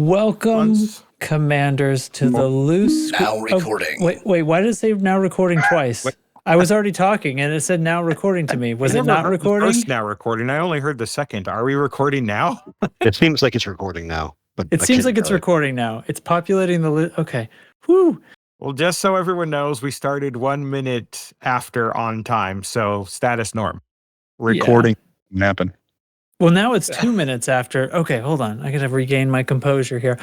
Welcome, commanders, to the loose... Now recording. Wait, why did it say now recording twice? I was already talking, and it said now recording to me. Was it not recording? The first now recording. I only heard the second. Are we recording now? It seems like it's recording now. But it seems like it's recording now. It's populating the... Okay. Whew. Well, just so everyone knows, we started 1 minute after on time, so status norm. Recording napping. Well, now it's 2 minutes after. Okay, hold on. I gotta regain my composure here.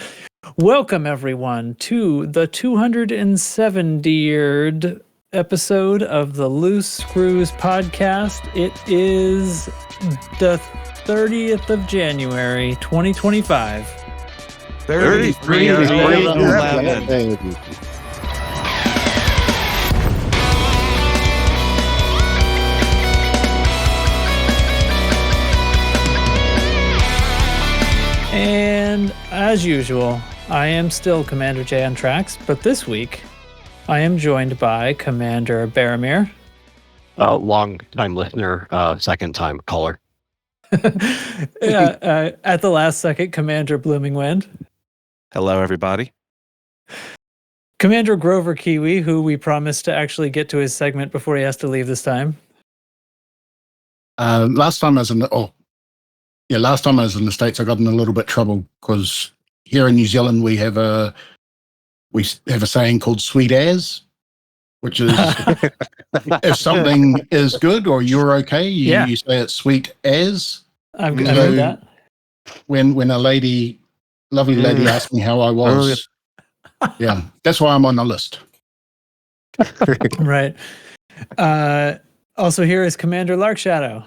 Welcome, everyone, to the 270th episode of the Loose Screws podcast. It is the 30th of January, 2025. 33:11. And as usual, I am still Commander J on Tracks, but this week I am joined by Commander Baramir. Long time listener, second time caller. At the last second, Commander Blooming Wind. Hello, everybody. Commander Grover Kiwi, who we promised to actually get to his segment before he has to leave this time. Last time I was in the States, I got in a little bit of trouble because here in New Zealand we have a saying called "sweet as," which is if something is good or you're okay, you say it's sweet as. I've heard that. When a lovely lady asked me how I was, yeah, that's why I'm on the list. Right. Also, here is Commander Larkshadow.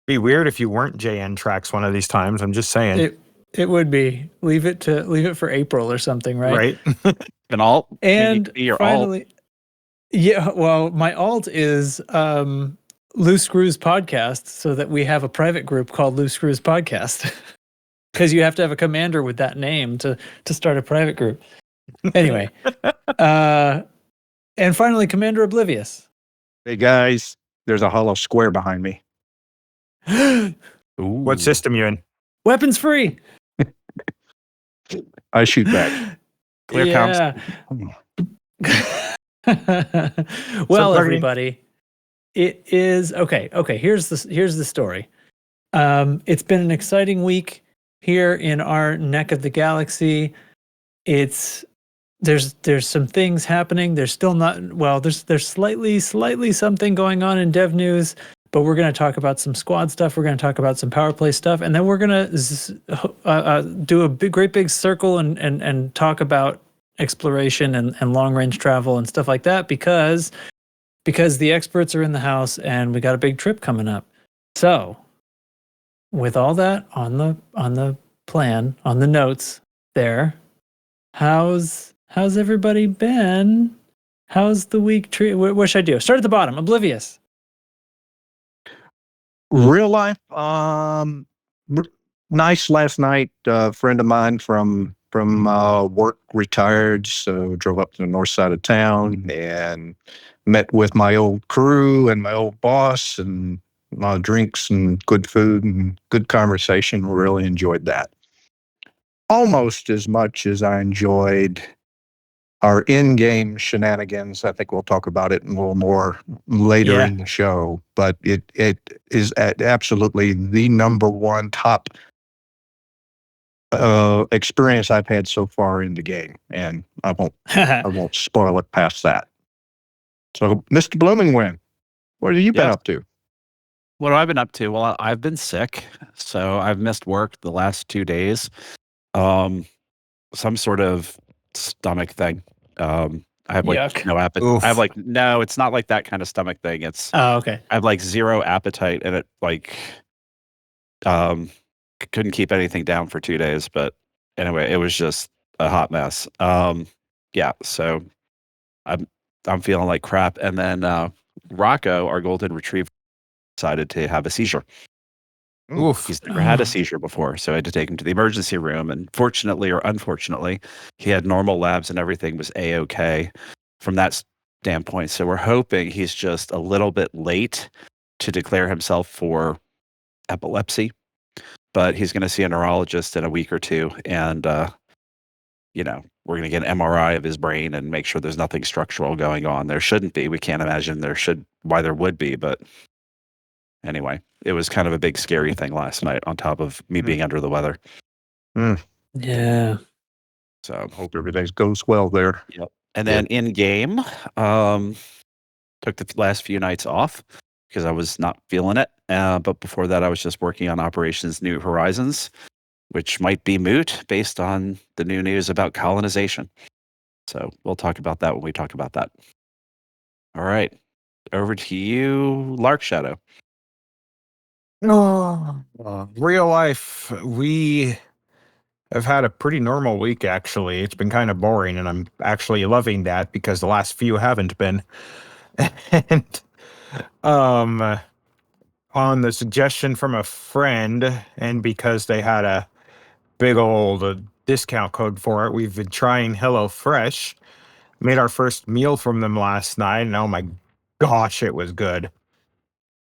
Be weird if you weren't JN Tracks one of these times. I'm just saying. It would be. Leave it for April or something, right? Right. An alt. And your finally, alt. Yeah. Well, my alt is Loose Screws Podcast, so that we have a private group called Loose Screws Podcast. Because you have to have a commander with that name to start a private group. Anyway, and finally, Commander Oblivious. Hey guys, there's a hollow square behind me. What system you in? Weapons free. I shoot back. Clear comms. Well, everybody, it is okay. Here's the story. It's been an exciting week here in our neck of the galaxy. There's some things happening. There's still not there's slightly something going on in dev news. But we're going to talk about some squad stuff. We're going to talk about some PowerPlay stuff, and then we're going to do a great big circle and talk about exploration and long range travel and stuff like that because the experts are in the house and we got a big trip coming up. So, with all that on the plan, on the notes there, how's everybody been? How's the week treat? What should I do? Start at the bottom. Oblivious. Real life, nice last night. A friend of mine from work retired, so drove up to the north side of town and met with my old crew and my old boss, and a lot of drinks and good food and good conversation. Really enjoyed that. Almost as much as I enjoyed our in-game shenanigans. I think we'll talk about it a little more later in the show, but it is absolutely the number one top experience I've had so far in the game, and I won't spoil it past that. So, Mr. Bloomingwind, what have you been up to? What have I been up to? Well, I've been sick, so I've missed work the last 2 days. Some sort of stomach thing. I have no appetite. I have no, it's not like that kind of stomach thing. It's okay. I have zero appetite, and it couldn't keep anything down for 2 days. But anyway, it was just a hot mess. So I'm feeling like crap. And then Rocco, our golden retriever, decided to have a seizure. Oof. He's never had a seizure before, so I had to take him to the emergency room. And fortunately or unfortunately, he had normal labs and everything was A-OK from that standpoint. So we're hoping he's just a little bit late to declare himself for epilepsy. but he's going to see a neurologist in a week or two, and we're going to get an MRI of his brain and make sure there's nothing structural going on. There shouldn't be. We can't imagine why there would be, but anyway, it was kind of a big scary thing last night on top of me being under the weather. Yeah. So hope everything goes well there. Yep. And then in game, took the last few nights off because I was not feeling it. But before that, I was just working on Operations New Horizons, which might be moot based on the new news about colonization. So we'll talk about that when we talk about that. All right. Over to you, Lark Shadow. Real life, we have had a pretty normal week, actually. It's been kind of boring, and I'm actually loving that because the last few haven't been. And on the suggestion from a friend, and because they had a big old discount code for it, we've been trying HelloFresh. Made our first meal from them last night, and oh my gosh, it was good.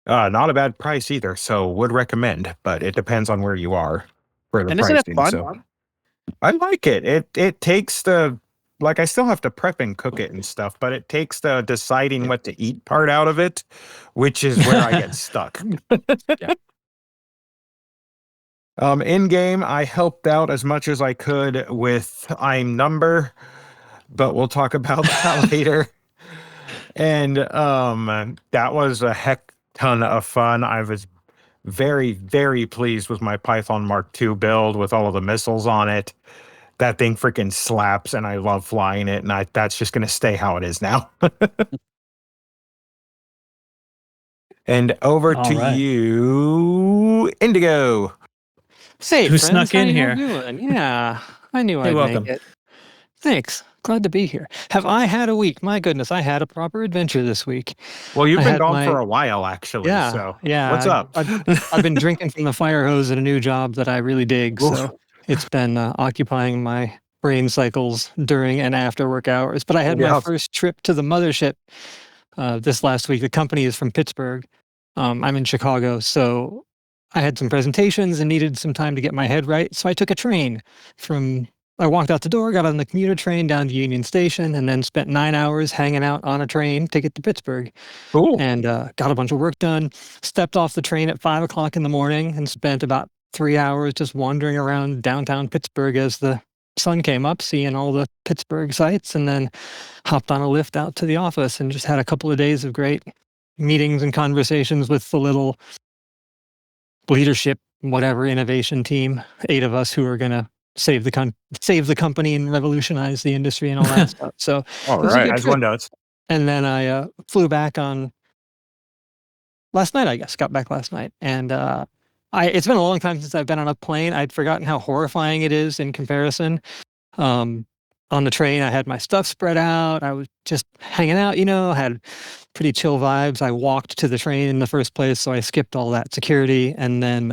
Not a bad price either, so would recommend, but it depends on where you are for the And isn't pricing. it fun? So I like it. It takes the, like, I still have to prep and cook it and stuff, but it takes the deciding what to eat part out of it, which is where I get stuck. In game, I helped out as much as I could with I'm Number, but we'll talk about that later. And that was a heck ton of fun. I was very, very pleased with my Python Mark II build with all of the missiles on it. That thing freaking slaps, and I love flying it, and that's just going to stay how it is now. And over to you, Indigo. Hey, Who friends, snuck in how here? you doing? Yeah, I knew I'd welcome. make it. Thanks. Glad to be here. Have I had a week? My goodness, I had a proper adventure this week. Well, you've I been had gone for a while, actually. Yeah, So yeah. what's up? I've been drinking from the fire hose at a new job that I really dig. Oof. So it's been occupying my brain cycles during and after work hours. But I had my first trip to the mothership this last week. The company is from Pittsburgh. I'm in Chicago, so I had some presentations and needed some time to get my head right. So I took a train I walked out the door, got on the commuter train down to Union Station, and then spent 9 hours hanging out on a train to get to Pittsburgh. Cool. And got a bunch of work done. Stepped off the train at 5 o'clock in the morning and spent about 3 hours just wandering around downtown Pittsburgh as the sun came up, seeing all the Pittsburgh sights, and then hopped on a lift out to the office and just had a couple of days of great meetings and conversations with the little leadership, whatever, innovation team, 8 of us who are going to save the company and revolutionize the industry and all that stuff. So All right, as one does. And then I flew back on last night, I guess. Got back last night. And it's been a long time since I've been on a plane. I'd forgotten how horrifying it is in comparison. On the train, I had my stuff spread out. I was just hanging out, had pretty chill vibes. I walked to the train in the first place, so I skipped all that security. And then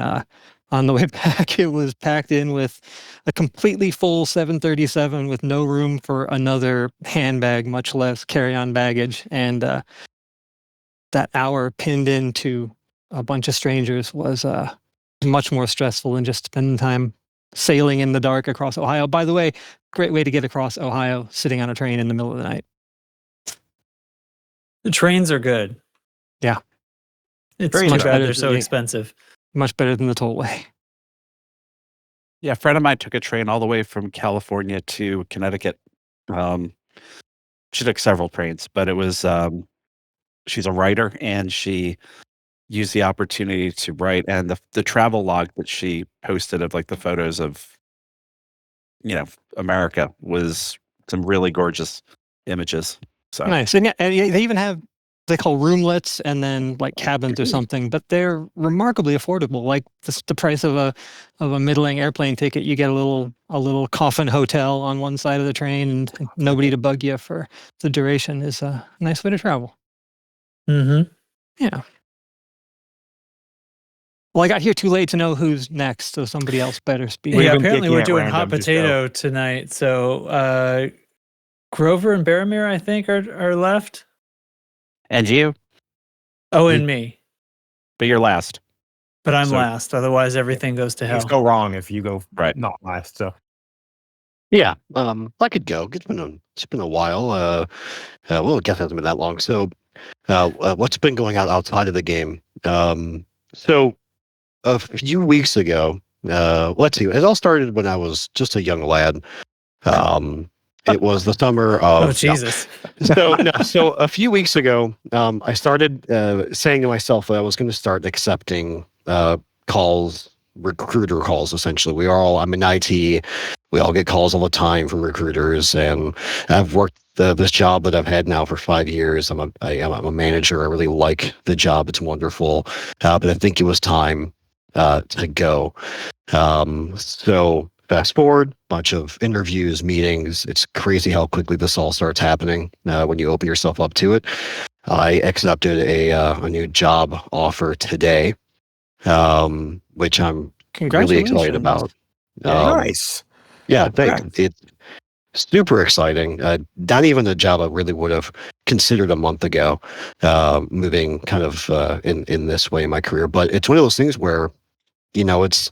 on the way back, it was packed in with a completely full 737 with no room for another handbag, much less carry-on baggage. And that hour pinned into a bunch of strangers was much more stressful than just spending time sailing in the dark across Ohio. By the way, great way to get across Ohio, sitting on a train in the middle of the night. The trains are good. Yeah. It's much better. They're so expensive. Much better than the tollway. Yeah, a friend of mine took a train all the way from California to Connecticut. She took several trains, but it was she's a writer, and she used the opportunity to write, and the travel log that she posted of like the photos of America was some really gorgeous images. So nice. And they even have, they call roomlets and then like cabins or something, but they're remarkably affordable. Like the price of a middling airplane ticket, you get a little coffin hotel on one side of the train and nobody to bug you for the duration. Is a nice way to travel. Mm-hmm. Yeah. Well, I got here too late to know who's next, so somebody else better speak. Yeah, apparently we're doing hot potato tonight. So Grover and Baromir, I think, are left. And you? Oh, and me. But you're last. But I'm So- last. Otherwise, everything goes to Things hell. go wrong if you go Right. not last. So Yeah, I could go. It's been a while. Well, I guess it hasn't been that long. So, what's been going on outside of the game? So a few weeks ago, let's see. It all started when I was just a young lad. It was the summer of. Oh Jesus! So a few weeks ago, I started saying to myself that I was going to start accepting calls, recruiter calls. Essentially, I'm in IT. We all get calls all the time from recruiters, and I've worked this job that I've had now for 5 years. I'm a manager. I really like the job. It's wonderful, but I think it was time to go. So fast forward, bunch of interviews, meetings. It's crazy how quickly this all starts happening when you open yourself up to it. I accepted a new job offer today, which I'm really excited about. nice. Yeah, thanks. It's super exciting. Not even a job I really would have considered a month ago, moving kind of in this way in my career. But it's one of those things where, it's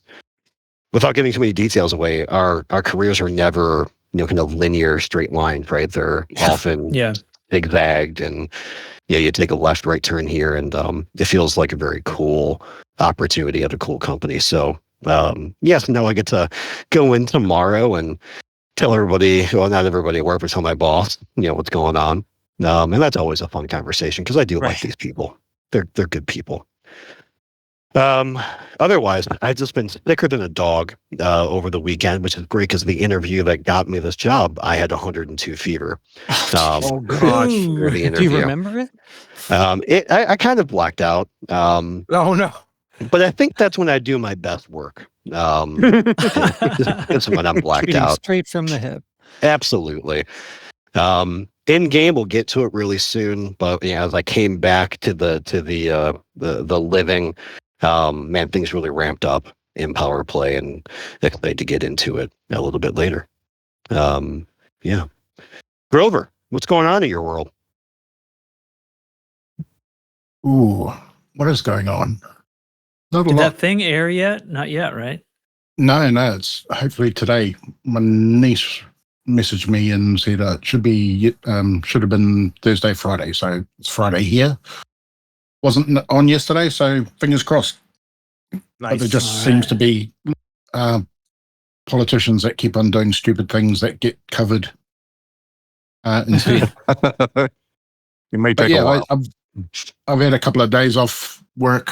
without giving too many details away, our careers are never, kind of linear straight lines, right? They're often zigzagged, and you take a left, right turn here, and it feels like a very cool opportunity at a cool company. So yes, now I get to go in tomorrow and tell everybody, well, not everybody at work, but tell my boss, what's going on. And that's always a fun conversation because I do like these people. They're good people. Otherwise, I've just been sicker than a dog over the weekend, which is great because the interview that got me this job, I had 102 fever. Oh gosh. For the Do interview. you remember it? I kind of blacked out. Oh no. But I think that's when I do my best work. It's when I'm blacked Shooting out. straight from the hip. Absolutely. In game, we'll get to it really soon. But as I came back to the living, man, things really ramped up in PowerPlay, and excited to get into it a little bit later. Yeah, Grover, what's going on in your world? Ooh, what is going on? Not a Did lot. that thing air yet? Not yet, right? No, it's hopefully today. My niece messaged me and said it should have been Thursday, Friday. So it's Friday here. Wasn't on yesterday, so fingers crossed. Nice. But there just seems to be politicians that keep on doing stupid things that get covered instead. It may But take a yeah, while. I've had a couple of days off work.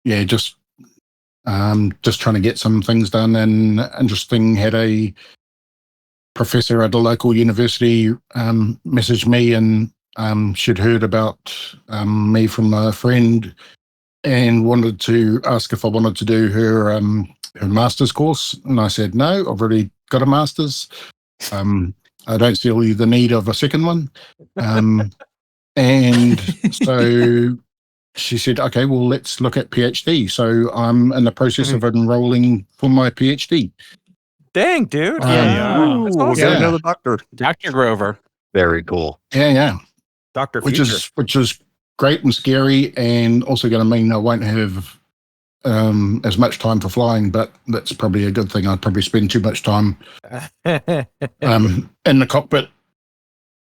Just trying to get some things done. And interesting, had a professor at a local university message me, and she'd heard about me from a friend and wanted to ask if I wanted to do her master's course. And I said, no, I've already got a master's. I don't see the need of a second one. And so she said, okay, well, let's look at PhD. So I'm in the process of enrolling for my PhD. Dang, dude. Yeah. That's awesome. awesome. Yeah. Another doctor. Dr. Grover. Very cool. Yeah. Dr. Which Future. is great and scary, and also going to mean I won't have as much time for flying, but that's probably a good thing. I'd probably spend too much time in the cockpit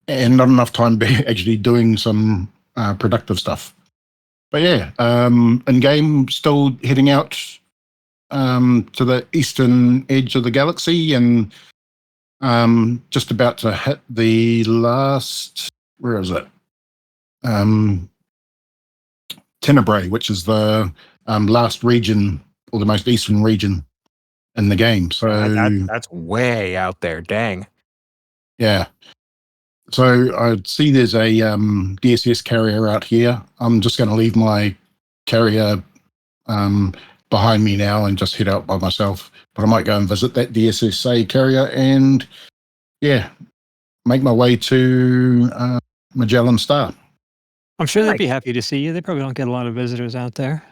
and not enough time actually doing some productive stuff. But yeah, in game, still heading out to the eastern edge of the galaxy, and just about to hit the last, where is it? Tenebrae, which is the last region, or the most eastern region in the game. So that's way out there. Dang. yeah. So I see there's a DSS carrier out here. I'm just going to leave my carrier behind me now and just head out by myself. But I might go and visit that DSSA carrier and, yeah, make my way to Magellan Star. I'm sure they'd be happy to see you. They probably don't get a lot of visitors out there.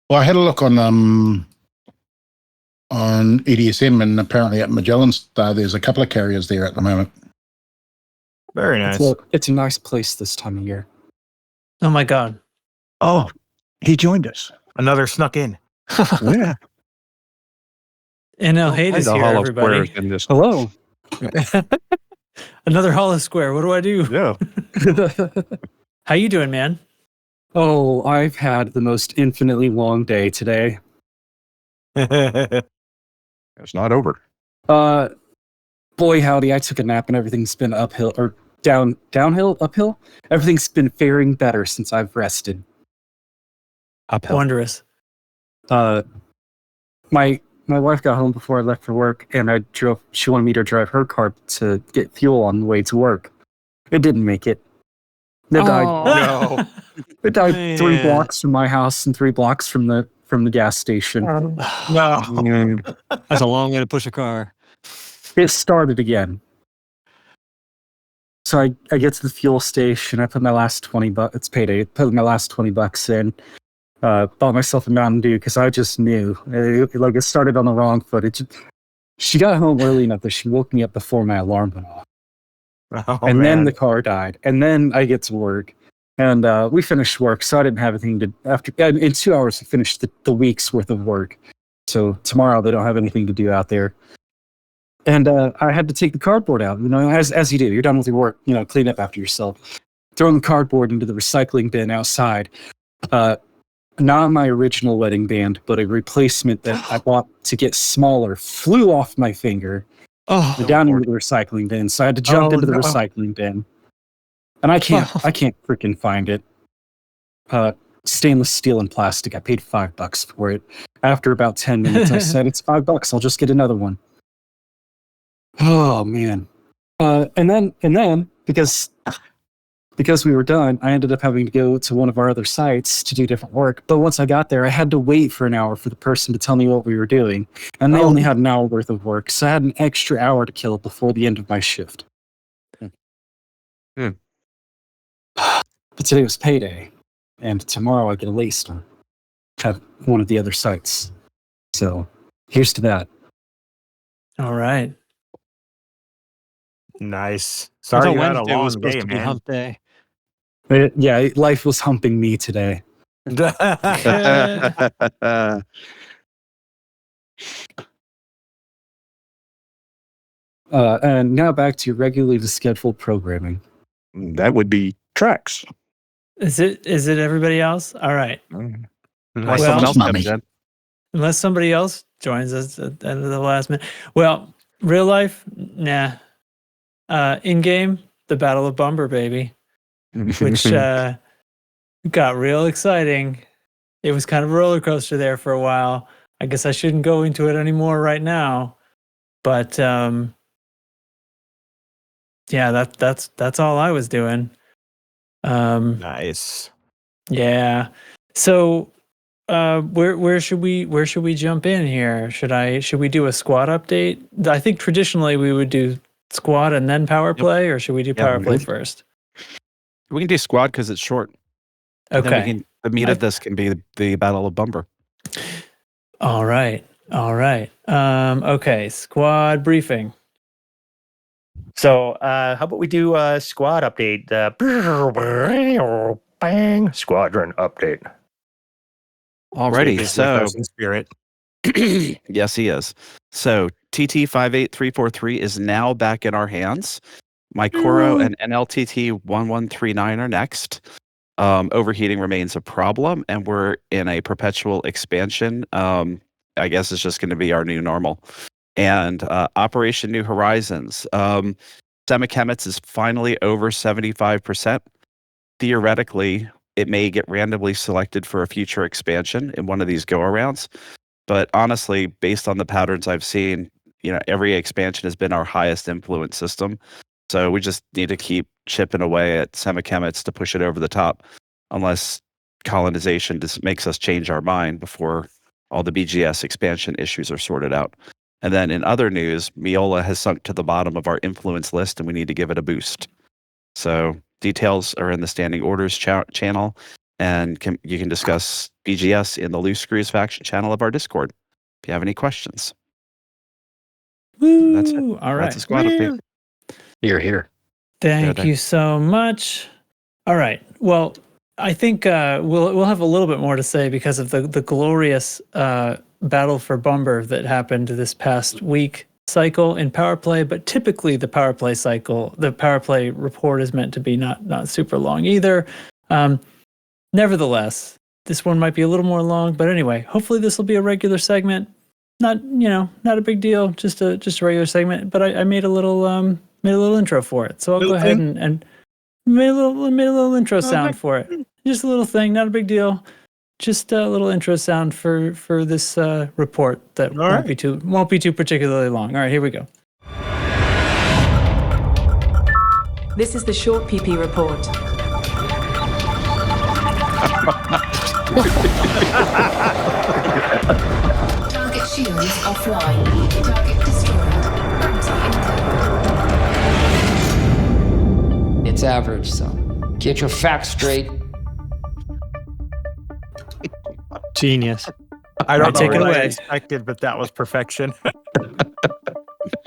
Well, I had a look on EDSM, and apparently at Magellan Star, there's a couple of carriers there at the moment. Very nice. It's a nice place this time of year. Oh my God. Oh, he joined us. Another snuck in. Yeah. NL Hate is The here, hollow everybody. squares in this. Hello. Another hollow square. What do I do? Yeah. How you doing, man? Oh, I've had the most infinitely long day today. It's not over. Boy howdy, I took a nap and everything's been uphill or downhill, uphill. Everything's been faring better since I've rested. Uphill. Wondrous. My wife got home before I left for work, and she wanted me to drive her car to get fuel on the way to work. It didn't make it. It died. It died 3 blocks from my house and 3 blocks from the gas station. No. That's a long way to push a car. It started again. So I get to the fuel station. I put my last $20. It's payday. Put my last $20 in. Bought myself a Mountain Dew because I just knew. It started on the wrong foot. She got home early enough that she woke me up before my alarm went off. Then the car died. And then I get to work. And we finished work, so I didn't have anything to... In 2 hours, I finished the week's worth of work. So tomorrow, they don't have anything to do out there. And I had to take the cardboard out, as you do. You're done with your work, clean up after yourself. Throwing the cardboard into the recycling bin outside. Not my original wedding band, but a replacement that I bought to get smaller flew off my finger down into the recycling bin. So I had to jump into the recycling bin. And I can't freaking find it. Stainless steel and plastic. I paid $5 for it. After about 10 minutes, I said, it's $5. I'll just get another one. Oh man. And then because we were done, I ended up having to go to one of our other sites to do different work. But once I got there, I had to wait for an hour for the person to tell me what we were doing. And they only had an hour worth of work. So I had an extra hour to kill before the end of my shift. But today was payday. And tomorrow I get a late start at one of the other sites. So here's to that. All right. Nice. I Sorry thought you had a Wednesday was long supposed day, to be man. hump day. Yeah, life was humping me today. And now back to your regularly scheduled programming. That would be tracks. Is it everybody else? All right. Unless Well, someone else Mummy. comes in. Unless somebody else joins us at the end of the last minute. Well, real life, nah. In game, the Battle of Bumbur, baby, which got real exciting. It was kind of a roller coaster there for a while. I guess I shouldn't go into it anymore right now, but yeah, that's all I was doing. Nice. Yeah. So, where should we jump in here? Should we do a squad update? I think traditionally we would do squad and then power play, or should we do power play first? We can do squad because it's short. And then Okay. the meat of this can be the Battle of Bumbur. All right. Okay. Squad briefing. So, how about we do a squad update? Bang! Squadron update. Alrighty, Jake is with so us in spirit. yes, he is. So TT58343 is now back in our hands. Maikoro and NLTT 1139 are next. Overheating remains a problem, and we're in a perpetual expansion. I guess it's just going to be our new normal. And Operation New Horizons. Semakhmets is finally over 75%. Theoretically, it may get randomly selected for a future expansion in one of these go-arounds. But honestly, based on the patterns I've seen, every expansion has been our highest influence system. So we just need to keep chipping away at Semakhmets to push it over the top, unless colonization just makes us change our mind before all the BGS expansion issues are sorted out. And then in other news, Miola has sunk to the bottom of our influence list, and we need to give it a boost. So details are in the standing orders channel, and you can discuss BGS in the Loose Screws faction channel of our Discord if you have any questions. Woo! That's it. All right. That's a squad update. Here. Thank you so much. All right. Well, I think we'll have a little bit more to say because of the glorious battle for Bumbur that happened this past week cycle in PowerPlay. But typically, the PowerPlay report is meant to be not super long either. Nevertheless, this one might be a little more long. But anyway, hopefully this will be a regular segment. Not a big deal. Just a regular segment. But I made a little intro for it. So I'll go ahead and made a little intro sound for it. Just a little thing, not a big deal. Just a little intro sound for this report that won't be too particularly long. All right, here we go. This is the short PP report. Target shields offline. Target destroyed. It's average, so get your facts straight. Genius. I don't know take it what I away. expected, but that was perfection.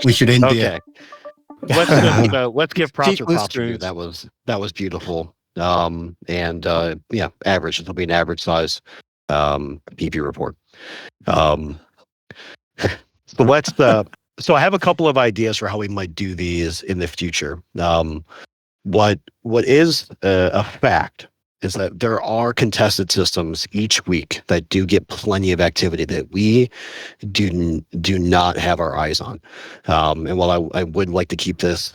We should end Okay. there. Let's give props Keep where props are listeners. due. That was beautiful. Average. It'll be an average size PP report. So I have a couple of ideas for how we might do these in the future. What is a fact is that there are contested systems each week that do get plenty of activity that we do not have our eyes on. And while I would like to keep this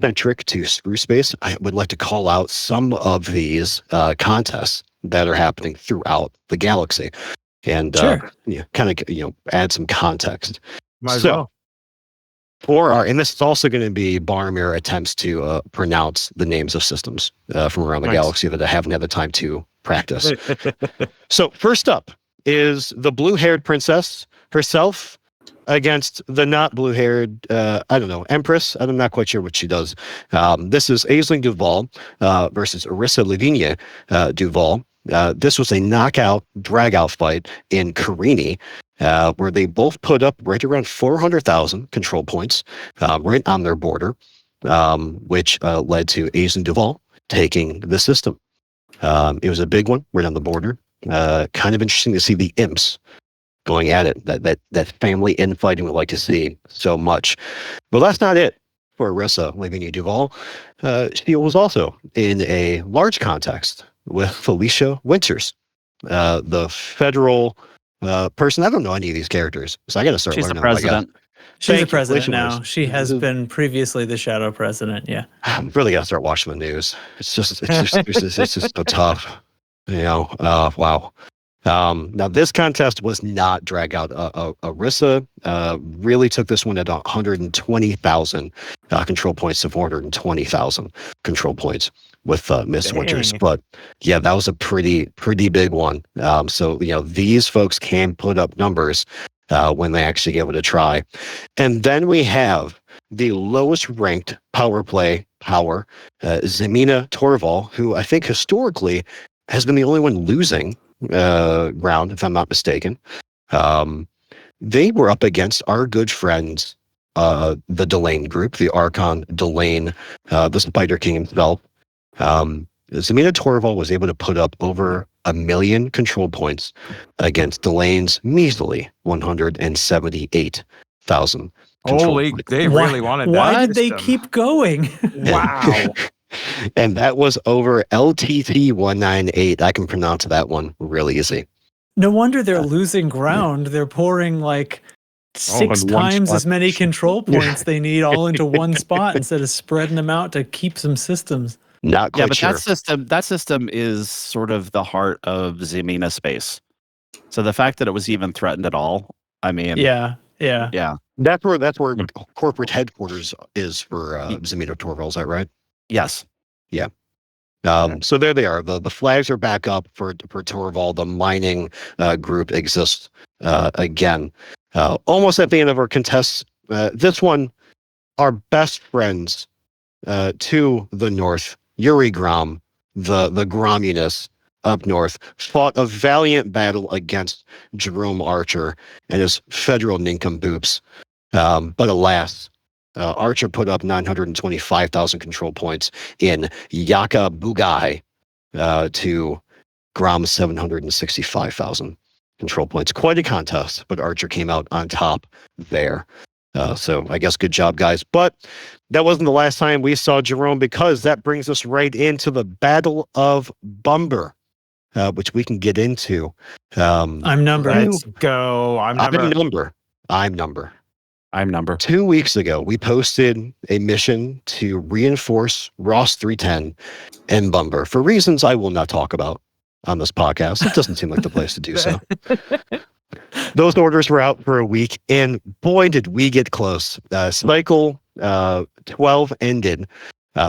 centric to Screw Space, I would like to call out some of these contests that are happening throughout the galaxy and add some context. Might as well. And this is also going to be Boromir attempts to pronounce the names of systems from around the galaxy that I haven't had the time to practice. So first up is the blue-haired princess herself against the not blue-haired, Empress. I'm not quite sure what she does. This is Aisling Duval versus Orisa Lavinia Duval. This was a knockout, drag-out fight in Carini, where they both put up right around 400,000 control points right on their border, which led to Aisling Duval taking the system. It was a big one right on the border. Kind of interesting to see the imps going at it. That family infighting we like to see so much. But that's not it for Orisa Lavinia Duval. She was also in a large context with Felicia Winters, the federal person. I don't know any of these characters, so I got to start She's the learning them, I guess. president. She's the president Felicia now. Winters. She has been previously the shadow president. Yeah. I really got to start watching the news. It's just so tough. Wow. Now this contest was not drag out. Orisa really took this one at 120,000 control points to 420,000 control points with Miss Winters. But yeah, that was a pretty big one. So these folks can put up numbers when they actually give it a try. And then we have the lowest ranked PowerPlay power, Zemina Torval, who I think historically has been the only one losing ground, if I'm not mistaken. They were up against our good friends, the Delane group, the Archon Delane, the Spider King himself. Zemina Torval was able to put up over 1 million control points against Delane's measly 178,000. Holy, they really wanted that. Why did they system. keep going? Wow. And that was over LTT 198. I can pronounce that one really easy. No wonder they're losing ground. They're pouring like 6 in one times spot. as many control points they need all into one spot instead of spreading them out to keep some systems. Not quite Yeah, but sure. that system is sort of the heart of Zemina space. So the fact that it was even threatened at all, I mean, Yeah. That's where corporate headquarters is for Zemina Torval. Is that right? yes. So there they are. The flags are back up for Torval. The mining group exists again. Almost at the end of our contests. This one, our best friends to the north, Yuri Grom, the Gromunus up north, fought a valiant battle against Jerome Archer and his federal nincompoops. But alas, Archer put up 925,000 control points in Yaka Bugai, to Grom 765,000 control points. Quite a contest, but Archer came out on top there. So I guess good job, guys. But that wasn't the last time we saw Jerome, because that brings us right into the Battle of Bumbur, which we can get into. I'm number. Let's go. I'm number. 2 weeks ago, we posted a mission to reinforce Ross 310 and Bumbur for reasons I will not talk about on this podcast. It doesn't seem like the place to do so. Those orders were out for a week, and boy, did we get close. Cycle 12 ended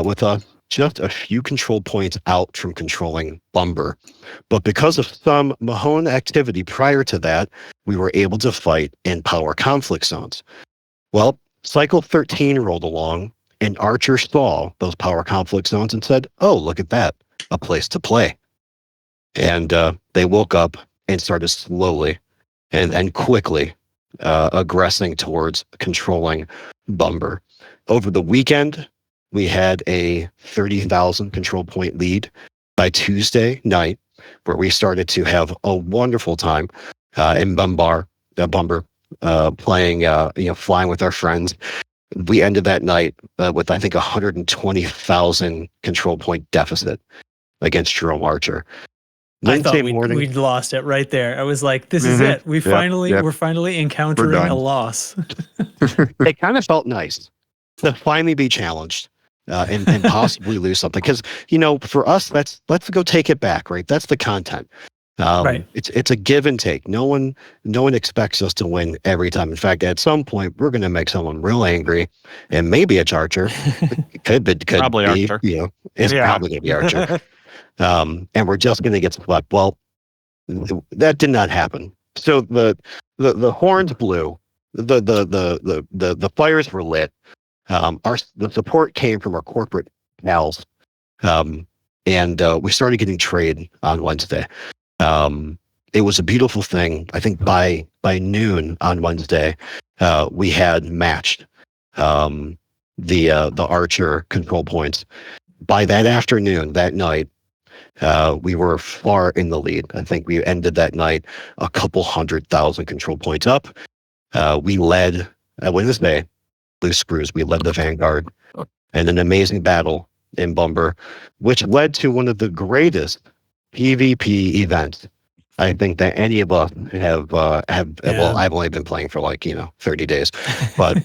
with just a few control points out from controlling Bumbur. But because of some Mahone activity prior to that, we were able to fight in power conflict zones. Well, Cycle 13 rolled along, and Archer saw those power conflict zones and said, oh, look at that, a place to play. And they woke up and started slowly and quickly aggressing towards controlling Bumbur. Over the weekend, we had a 30,000 control point lead by Tuesday night, where we started to have a wonderful time in Bumbur, playing, flying with our friends. We ended that night with, I think, 120,000 control point deficit against Jerome Archer. I thought we'd lost it right there. I was like, this is it. We're finally encountering a loss. It kind of felt nice to finally be challenged and possibly lose something. Because, for us, let's go take it back, right? That's the content. Right. It's a give and take. No one expects us to win every time. In fact, at some point, we're going to make someone real angry, and maybe it's Archer. It could Probably be, Archer. It's probably going to be Archer. And we're just going to get swept. Well, that did not happen. So the horns blew, the fires were lit. The support came from our corporate pals, and we started getting trade on Wednesday. It was a beautiful thing. I think by noon on Wednesday, we had matched the Archer control points. By that afternoon, that night, we were far in the lead. I think we ended that night a couple 100,000 control points up. We led Wednesday, loose screws. We led the Vanguard, and an amazing battle in Bumbur, which led to one of the greatest PvP events I think that any of us have. Well, I've only been playing for 30 days, but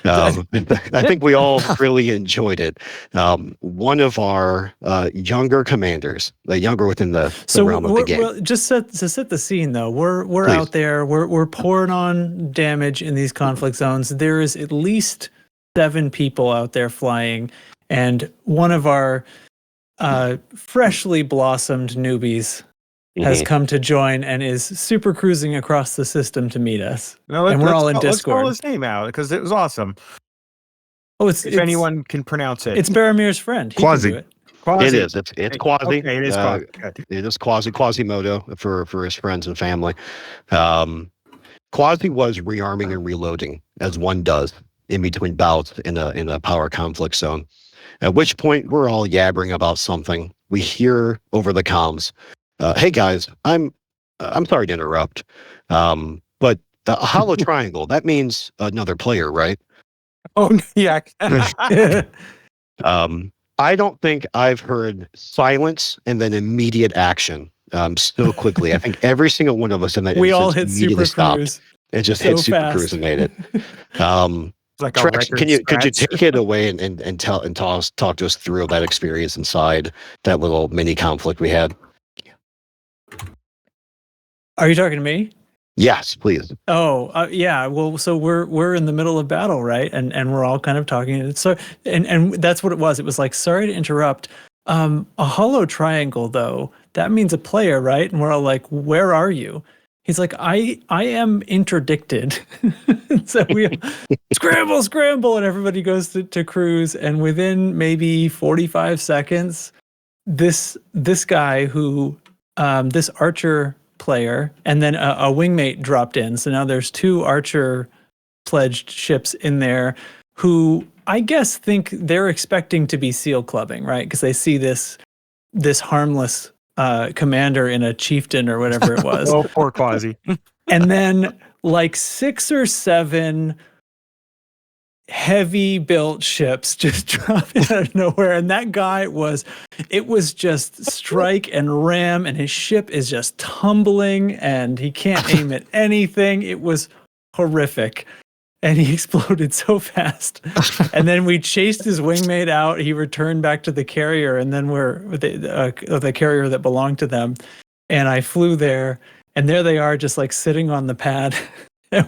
I think we all really enjoyed it. One of our younger commanders, younger within the realm of the game. Well, just to set the scene, though, we're out there. We're pouring on damage in these conflict zones. There is at least 7 people out there flying, and one of our freshly blossomed newbies has come to join and is super cruising across the system to meet us. And we're all in Discord. Let's call his name out because it was awesome. Oh, if anyone can pronounce it. It's Baramir's friend. Quasi. It is. It's Quasi. Okay, it is Quasi. It is Quasimodo for his friends and family. Quasi was rearming and reloading, as one does in between bouts in a power conflict zone. At which point we're all yabbering about something. We hear over the comms, "Hey guys, I'm sorry to interrupt, but a hollow triangle, that means another player, right?" Oh yeah. I don't think I've heard silence and then immediate action so quickly. I think every single one of us in that we all hit super cruise. It just hit super cruise and made it. Like Trex, could you take it away and talk to us through that experience inside that little mini conflict we had? Are you talking to me? Yes, please. Oh, yeah. Well, so we're in the middle of battle, right? And we're all kind of talking. So and that's what it was. It was like, sorry to interrupt. A hollow triangle, though, that means a player, right? And we're all like, where are you? He's like, I am interdicted. So we scramble, and everybody goes to cruise. And within maybe 45 seconds, this guy who, this Archer player, and then a wingmate dropped in. So now there's 2 Archer pledged ships in there who I guess think they're expecting to be seal clubbing, right? Because they see this this harmless commander in a chieftain or whatever it was. Oh, poor Quasi. And then like 6 or 7 heavy built ships just dropping out of nowhere. And that guy it was just strike and ram, and his ship is just tumbling and he can't aim at anything. It was horrific. And he exploded so fast. And then we chased his wingmate out. He returned back to the carrier, and then the carrier that belonged to them. And I flew there, and there they are, just like sitting on the pad. And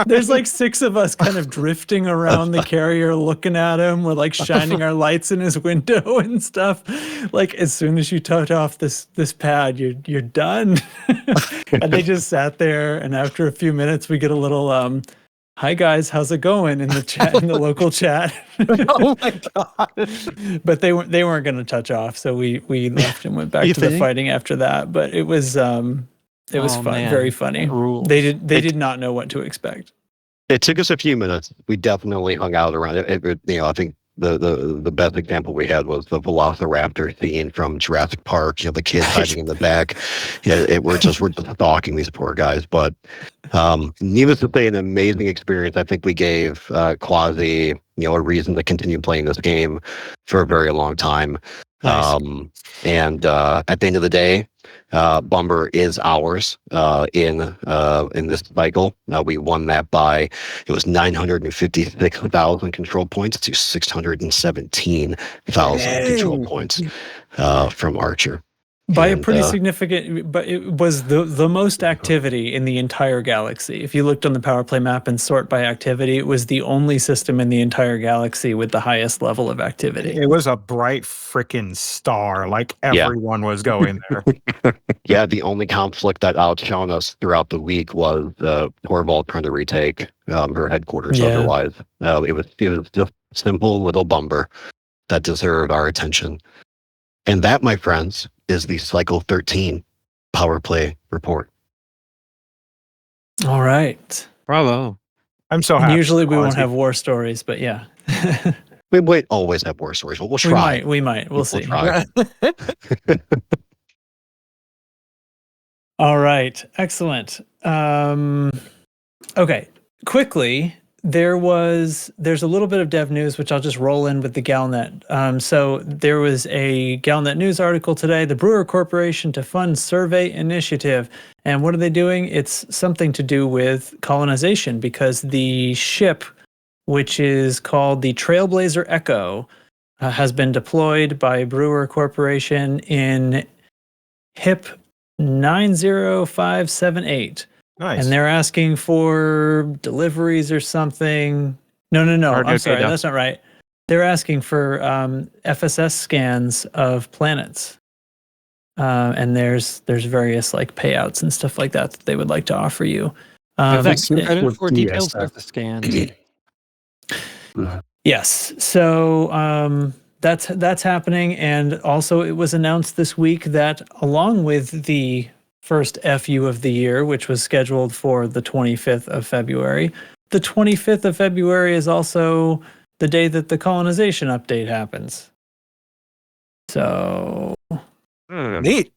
there's like 6 of us kind of drifting around the carrier looking at him. We're like shining our lights in his window and stuff. Like, as soon as you touch off this pad, you're done. And they just sat there, and after a few minutes we get a little hi guys, how's it going in the chat, in the local chat. Oh my god. But they weren't going to touch off, so we left and went back to the fighting after that. But it was fun, man. very funny. They did not know what to expect. It took us a few minutes. We definitely hung out around it. I think the best example we had was the Velociraptor scene from Jurassic Park. The kids hiding in the back. We're just stalking these poor guys. But needless to say, an amazing experience. I think we gave Quasi a reason to continue playing this game for a very long time. Nice. And at the end of the day, Bumbur is ours in this cycle. We won that by, it was 956,000 control points to 617,000 control points from Archer. By a pretty significant, but it was the most activity in the entire galaxy. If you looked on the PowerPlay map and sort by activity, it was the only system in the entire galaxy with the highest level of activity. It was a bright freaking star. Like everyone was going there. Yeah, the only conflict that outshone us throughout the week was Torvald trying to retake her headquarters. Otherwise, it was just simple little Bumbur that deserved our attention. And that, my friends, is the Cycle 13 PowerPlay report. All right. Bravo. I'm so happy. Usually we won't have war stories, but yeah. We might always have war stories, but we'll try. We might. We'll see. Try. All right. Excellent. Okay. Quickly, there's a little bit of dev news, which I'll just roll in with the Galnet. So there was a Galnet news article today, the Brewer Corporation to fund survey initiative. And what are they doing? It's something to do with colonization, because the ship, which is called the Trailblazer Echo, has been deployed by Brewer Corporation in HIP 90578. Nice. And they're asking for deliveries or something. No. I'm sorry. That's not right. They're asking for FSS scans of planets. And there's various like payouts and stuff like that they would like to offer you. Credit for details of the scans. Yes. So that's happening. And also it was announced this week that along with the first FU of the year, which was scheduled for the 25th of February. The 25th of February is also the day that the colonization update happens. So neat.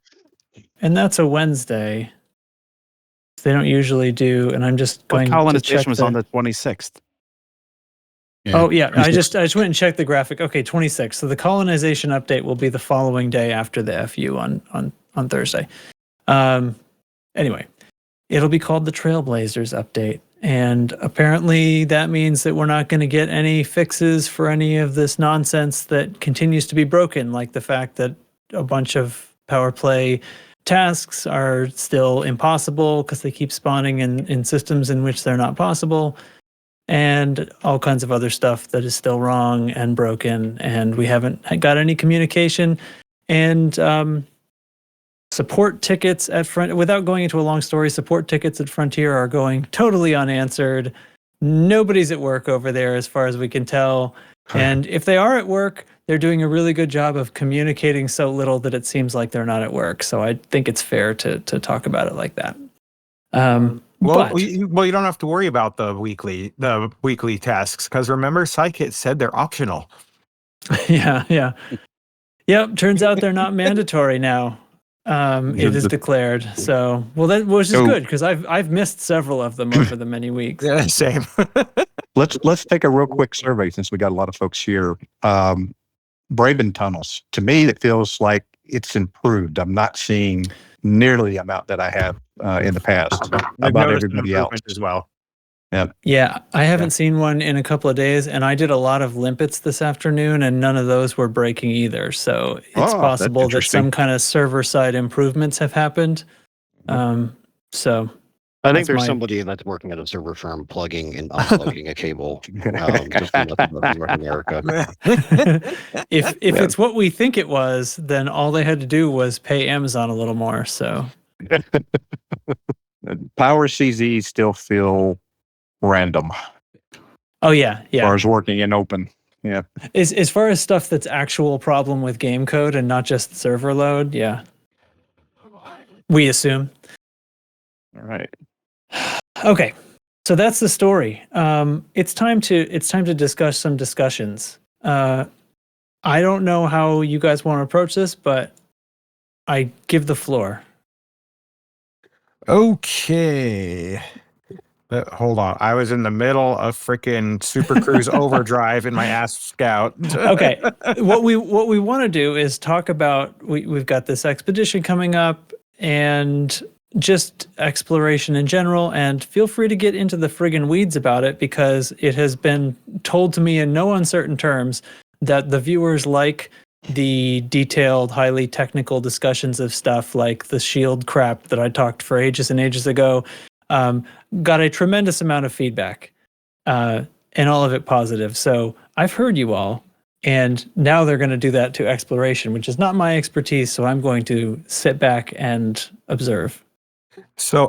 And that's a Wednesday. They don't usually do, and I'm just going colonization to check was on the 26th. Yeah. Oh yeah, I just went and checked the graphic. Okay, 26. So the colonization update will be the following day after the FU on Thursday. Anyway, it'll be called the Trailblazers update. And apparently that means that we're not going to get any fixes for any of this nonsense that continues to be broken, like the fact that a bunch of PowerPlay tasks are still impossible because they keep spawning in systems in which they're not possible, and all kinds of other stuff that is still wrong and broken, and we haven't got any communication. And support tickets at Front, without going into a long story, support tickets at Frontier are going totally unanswered. Nobody's at work over there as far as we can tell. And if they are at work, they're doing a really good job of communicating so little that it seems like they're not at work. So I think it's fair to talk about it like that. You don't have to worry about the weekly tasks, because remember, Scikit said they're optional. Yeah. Yep. Turns out they're not mandatory now. It is declared. So, well, that which is good because I've missed several of them over the many weeks. Yeah, same. Let's take a real quick survey since we got a lot of folks here. Braben tunnels. To me, it feels like it's improved. I'm not seeing nearly the amount that I have in the past. I've About noticed everybody an else improvement as well. Yeah, I haven't seen one in a couple of days, and I did a lot of limpets this afternoon, and none of those were breaking either. So it's that's possible that interesting. some kind of server-side improvements have happened. So I think That's there's my- somebody that's working at a server firm plugging and unplugging a cable just for nothing but North America. if it's what we think it was, then all they had to do was pay Amazon a little more. So Power CZ still feel random oh yeah, as yeah. far as working in open. Yeah. As far as stuff that's actual problem with game code and not just server load, yeah. We assume. All right. Okay, so that's the story. It's time to discuss some discussions. I don't know how you guys want to approach this, but I give the floor. Okay. Hold on. I was in the middle of freaking Super Cruise Overdrive in my Asp Scout. Okay, what we want to do is talk about we've got this expedition coming up and just exploration in general, and feel free to get into the friggin' weeds about it because it has been told to me in no uncertain terms that the viewers like the detailed, highly technical discussions of stuff like the shield crap that I talked for ages and ages ago. Got a tremendous amount of feedback, and all of it positive. So I've heard you all, and now they're going to do that to exploration, which is not my expertise. So I'm going to sit back and observe. So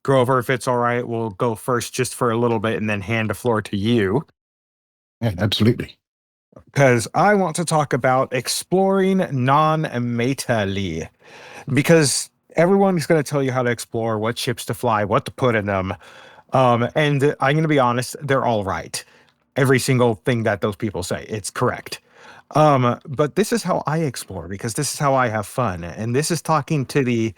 Grover, if it's all right, we'll go first just for a little bit and then hand the floor to you. Yeah, absolutely. Because I want to talk about exploring non-metally. Because everyone's going to tell you how to explore, what ships to fly, what to put in them. And I'm going to be honest, they're all right. Every single thing that those people say, it's correct. But this is how I explore because this is how I have fun. And this is talking to the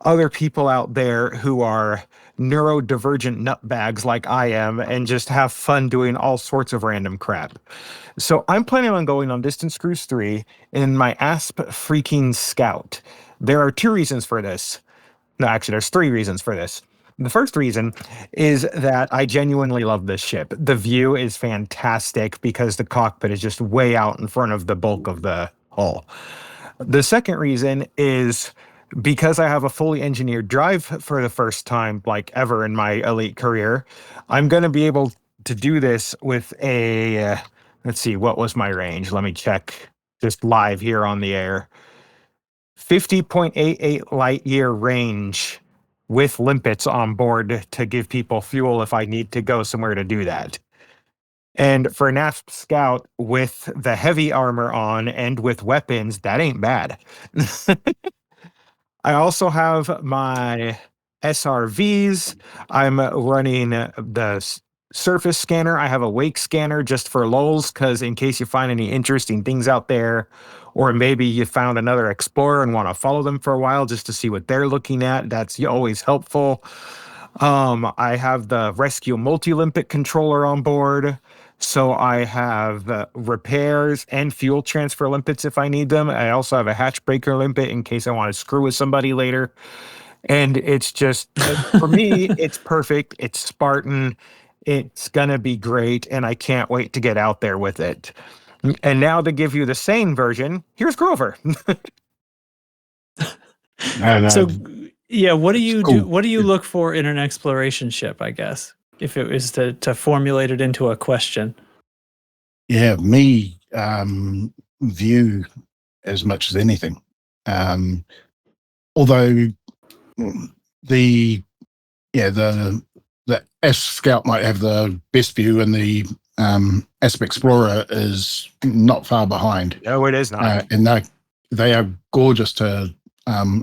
other people out there who are neurodivergent nutbags like I am and just have fun doing all sorts of random crap. So I'm planning on going on Distance Cruise 3 in my Asp freaking Scout. There are two reasons for this. No, actually, there's three reasons for this. The first reason is that I genuinely love this ship. The view is fantastic because the cockpit is just way out in front of the bulk of the hull. The second reason is because I have a fully engineered drive for the first time, like ever in my elite career, I'm going to be able to do this with a, let's see, what was my range? Let me check just live here on the air. 50.88 light year range with limpets on board to give people fuel if I need to go somewhere to do that. And for an Asp Scout with the heavy armor on and with weapons, that ain't bad. I also have my SRVs. I'm running the surface scanner. I have a wake scanner just for lulz, because in case you find any interesting things out there, or maybe you found another explorer and want to follow them for a while just to see what they're looking at. That's always helpful. I have the rescue multi-limpet controller on board. So I have repairs and fuel transfer limpets if I need them. I also have a hatch breaker limpet in case I want to screw with somebody later. And it's just, for me, it's perfect. It's Spartan. It's going to be great. And I can't wait to get out there with it. And now to give you the sane version, here's Grover. So, yeah, what do you Cool. do? What do you look for in an exploration ship, I guess, if it was to formulate it into a question? Yeah, me view as much as anything. Although the S Scout might have the best view, and the Asp Explorer is not far behind. No, it is not. And they are gorgeous to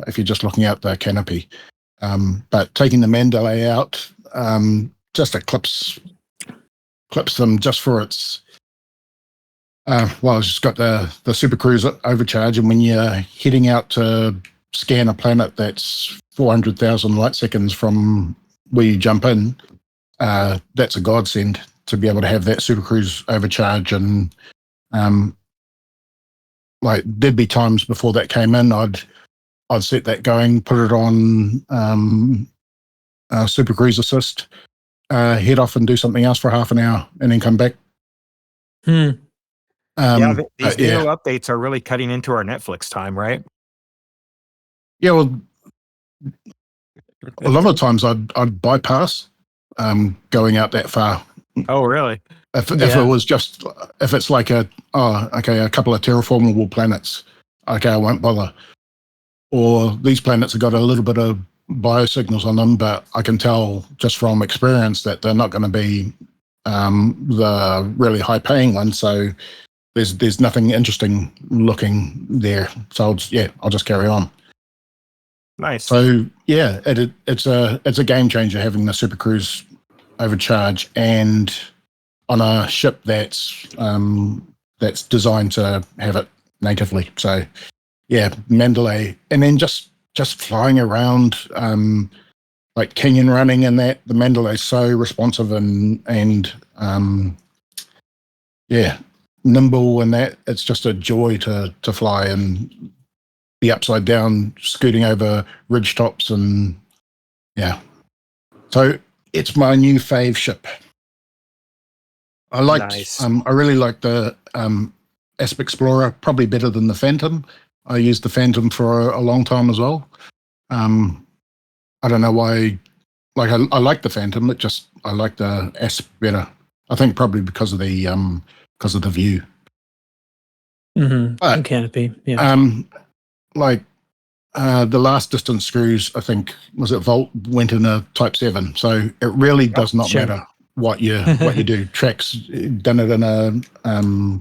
if you're just looking out the canopy. But taking the Mandalay out just clips them just for its Well, it's just got the Super Cruise overcharge, and when you're heading out to scan a planet that's 400,000 light seconds from where you jump in, that's a godsend to be able to have that Super Cruise overcharge. And like there'd be times before that came in, I'd set that going, put it on Super Cruise Assist, head off and do something else for half an hour, and then come back. These new updates are really cutting into our Netflix time, right? Yeah, well, a lot of times I'd bypass going out that far. Oh, really? If it was just, if it's like a couple of terraformable planets, okay, I won't bother. Or these planets have got a little bit of biosignals on them, but I can tell just from experience that they're not going to be the really high-paying ones. So there's nothing interesting looking there. So I'll just carry on. Nice. So yeah, it's a game changer having the Super Cruise overcharge and on a ship that's designed to have it natively. So yeah, Mandalay, and then just flying around, like canyon running, and that the Mandalay is so responsive and nimble, and that it's just a joy to fly and be upside down, scooting over ridge tops, and yeah. So it's my new fave ship. I really like the Asp Explorer, probably better than the Phantom. I used the Phantom for a long time as well. I don't know why. Like I like the Phantom, I like the Asp better. I think probably because of the view. Mm-hmm. But canopy, yeah. The last distance screws, I think, was it Volt, went in a Type 7. So it really does not matter what you do. Track's done it in a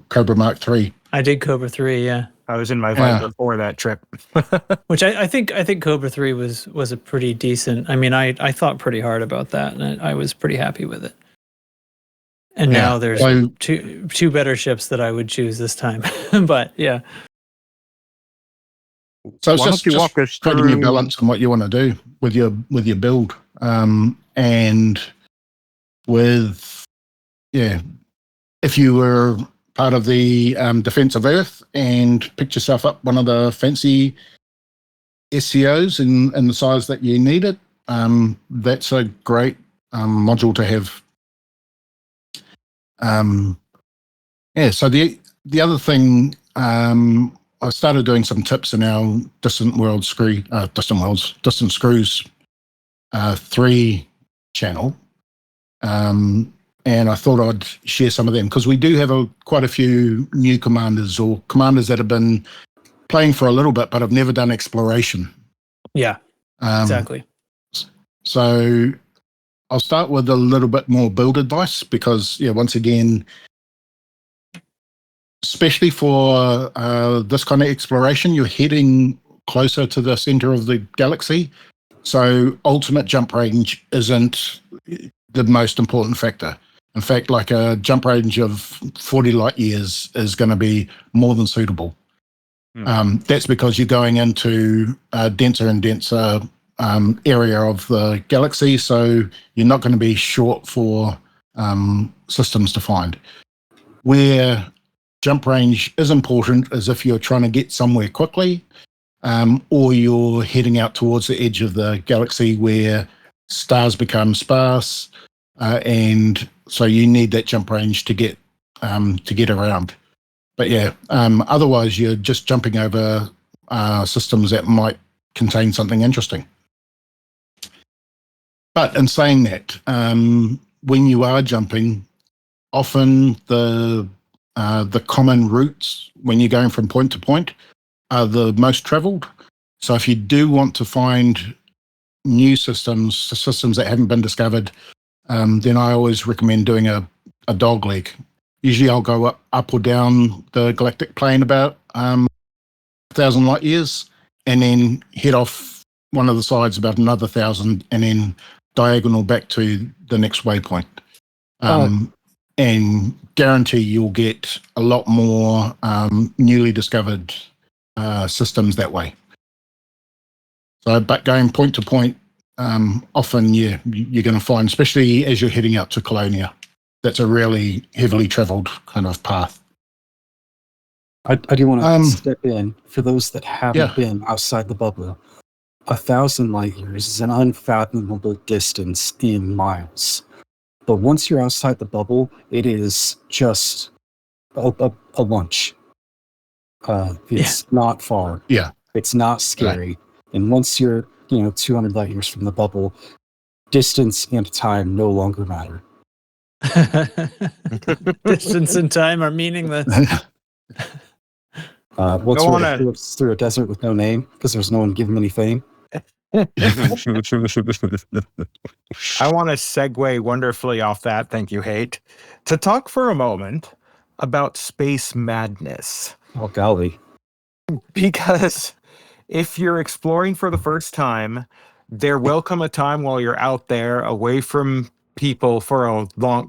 Cobra Mark III. I did Cobra 3, yeah. I was in my Viper for that trip. Which I think Cobra 3 was a pretty decent. I mean, I thought pretty hard about that, and I was pretty happy with it. And now there's two better ships that I would choose this time. But yeah. So it's just finding your balance on what you want to do with your build, and with if you were part of the Defense of Earth and picked yourself up one of the fancy SCOs in the size that you need it, that's a great module to have. So the other thing, I started doing some tips in our Distant Screws 3 channel, and I thought I'd share some of them because we do have quite a few new commanders or commanders that have been playing for a little bit but have never done exploration. Yeah, exactly. So I'll start with a little bit more build advice because, once again, especially for this kind of exploration, you're heading closer to the center of the galaxy. So ultimate jump range isn't the most important factor. In fact, like a jump range of 40 light years is going to be more than suitable. That's because you're going into a denser and denser area of the galaxy, so you're not going to be short for systems to find. Where jump range is important is if you're trying to get somewhere quickly, or you're heading out towards the edge of the galaxy where stars become sparse, and so you need that jump range to get around. But otherwise you're just jumping over systems that might contain something interesting. But in saying that, when you are jumping, often the common routes when you're going from point to point are the most traveled. So if you do want to find new systems that haven't been discovered, then I always recommend doing a dog leg. Usually I'll go up or down the galactic plane about 1,000 light years and then head off one of the sides about another 1,000 and then diagonal back to the next waypoint. and guarantee you'll get a lot more newly discovered systems that way. So, but going point to point, often you're going to find, especially as you're heading out to Colonia, that's a really heavily traveled kind of path. I do want to step in for those that haven't been outside the bubble. 1,000 light years is an unfathomable distance in miles. But once you're outside the bubble, it is just a lunch. It's not far. Yeah. It's not scary. Right. And once you're, 200 light years from the bubble, distance and time no longer matter. Distance and time are meaningless. What's through a desert with no name because there's no one giving him any fame. I want to segue wonderfully off that, thank you, Hate, to talk for a moment about space madness. Oh, golly. Because if you're exploring for the first time, there will come a time while you're out there away from people for a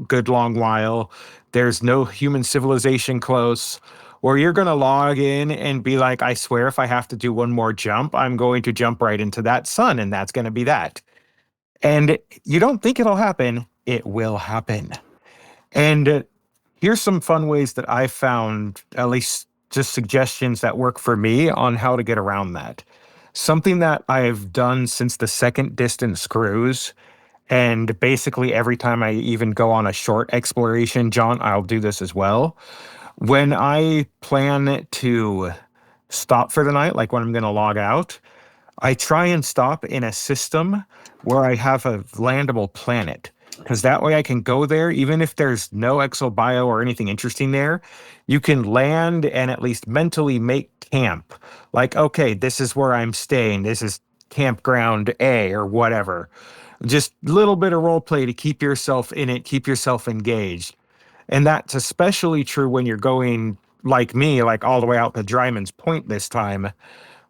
good long while. There's no human civilization close, where you're going to log in and be like, I swear if I have to do one more jump, I'm going to jump right into that sun, and that's going to be that. And you don't think it'll happen. It will happen. And here's some fun ways that I found, at least just suggestions that work for me on how to get around that. Something that I've done since the second distance cruise, and basically every time I even go on a short exploration jaunt, I'll do this as well. When I plan to stop for the night, like when I'm going to log out, I try and stop in a system where I have a landable planet, because that way I can go there, even if there's no exobio or anything interesting there, you can land and at least mentally make camp. Like, okay, this is where I'm staying. This is campground A or whatever. Just a little bit of role play to keep yourself in it, keep yourself engaged. And that's especially true when you're going like me, like all the way out to Dryman's Point this time,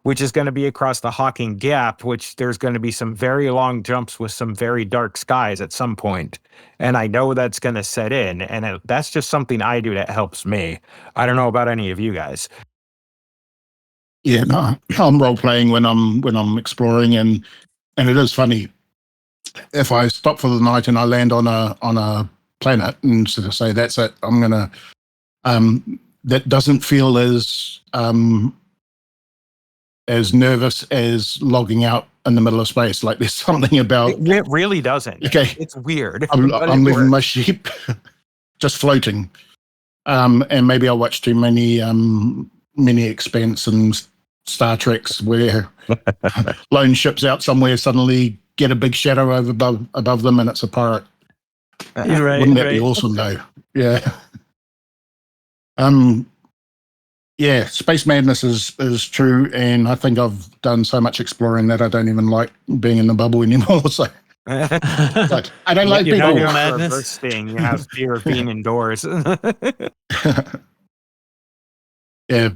which is going to be across the Hawking Gap, which there's going to be some very long jumps with some very dark skies at some point. And I know that's going to set in. And that's just something I do that helps me. I don't know about any of you guys. Yeah, no, I'm role playing when I'm exploring, and it is funny. If I stop for the night and I land on a planet and sort of say that's it, I'm gonna that doesn't feel as nervous as logging out in the middle of space. Like there's something about it really doesn't. Okay, it's weird. I'm leaving my ship just floating, and maybe I watch too many mini Expanse and Star Treks where lone ships out somewhere suddenly get a big shadow above them and it's a pirate. Right, wouldn't that be awesome though? Yeah. Yeah, space madness is true, and I think I've done so much exploring that I don't even like being in the bubble anymore. So but I don't like people. You have fear of being indoors. Yeah.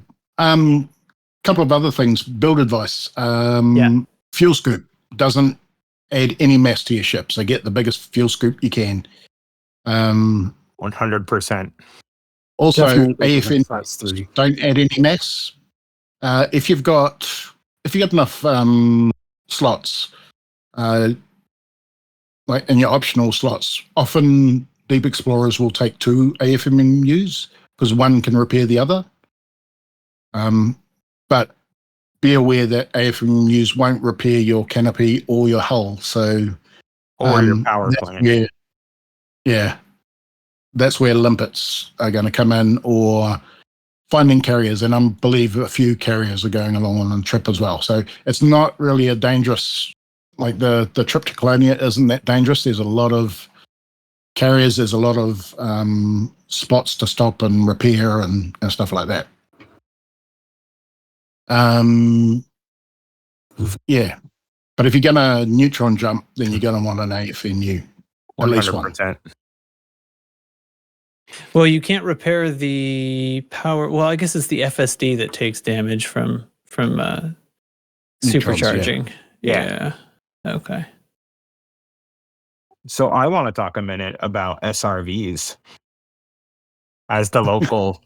Couple of other things. Build advice. Fuel scoop doesn't add any mass to your ship, so get the biggest fuel scoop you can. 100%. Also, AFN don't add any mass. If you've got enough slots, like in your optional slots, often deep explorers will take 2 AFMUs because one can repair the other. But be aware that AFMUs won't repair your canopy or your hull, so or your power plant. Yeah. That's where limpets are going to come in, or finding carriers, and I believe a few carriers are going along on the trip as well. So it's not really a dangerous, like the trip to Colonia isn't that dangerous. There's a lot of carriers, there's a lot of spots to stop and repair and stuff like that. Yeah. But if you're going to neutron jump, then you're going to want an AFNU. 100%. Well, you can't repair the power. Well, I guess it's the FSD that takes damage from supercharging. Yeah. Okay. So I want to talk a minute about SRVs. as the local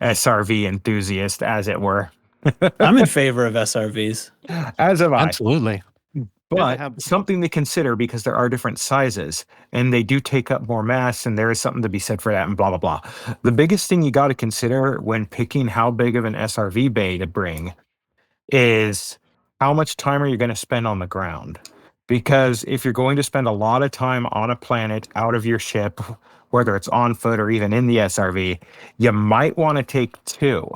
SRV enthusiast, as it were. I'm in favor of SRVs. As am I. Absolutely. But something to consider, because there are different sizes and they do take up more mass, and there is something to be said for that, and blah, blah, blah. The biggest thing you got to consider when picking how big of an SRV bay to bring is how much time are you going to spend on the ground? Because if you're going to spend a lot of time on a planet out of your ship, whether it's on foot or even in the SRV, you might want to take 2,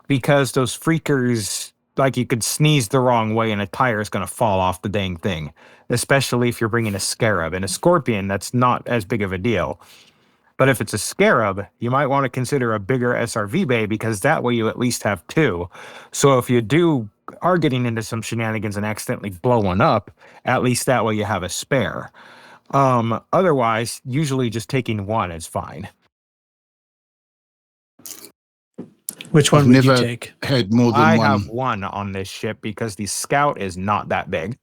because those freakers, like, you could sneeze the wrong way and a tire is going to fall off the dang thing, especially if you're bringing a scarab. And a scorpion, that's not as big of a deal. But if it's a scarab, you might want to consider a bigger SRV bay, because that way you at least have 2. So if you are getting into some shenanigans and accidentally blow one up, at least that way you have a spare. Otherwise, usually just taking 1 is fine. Which one would you take? Had more than I one. have 1 on this ship because the Scout is not that big.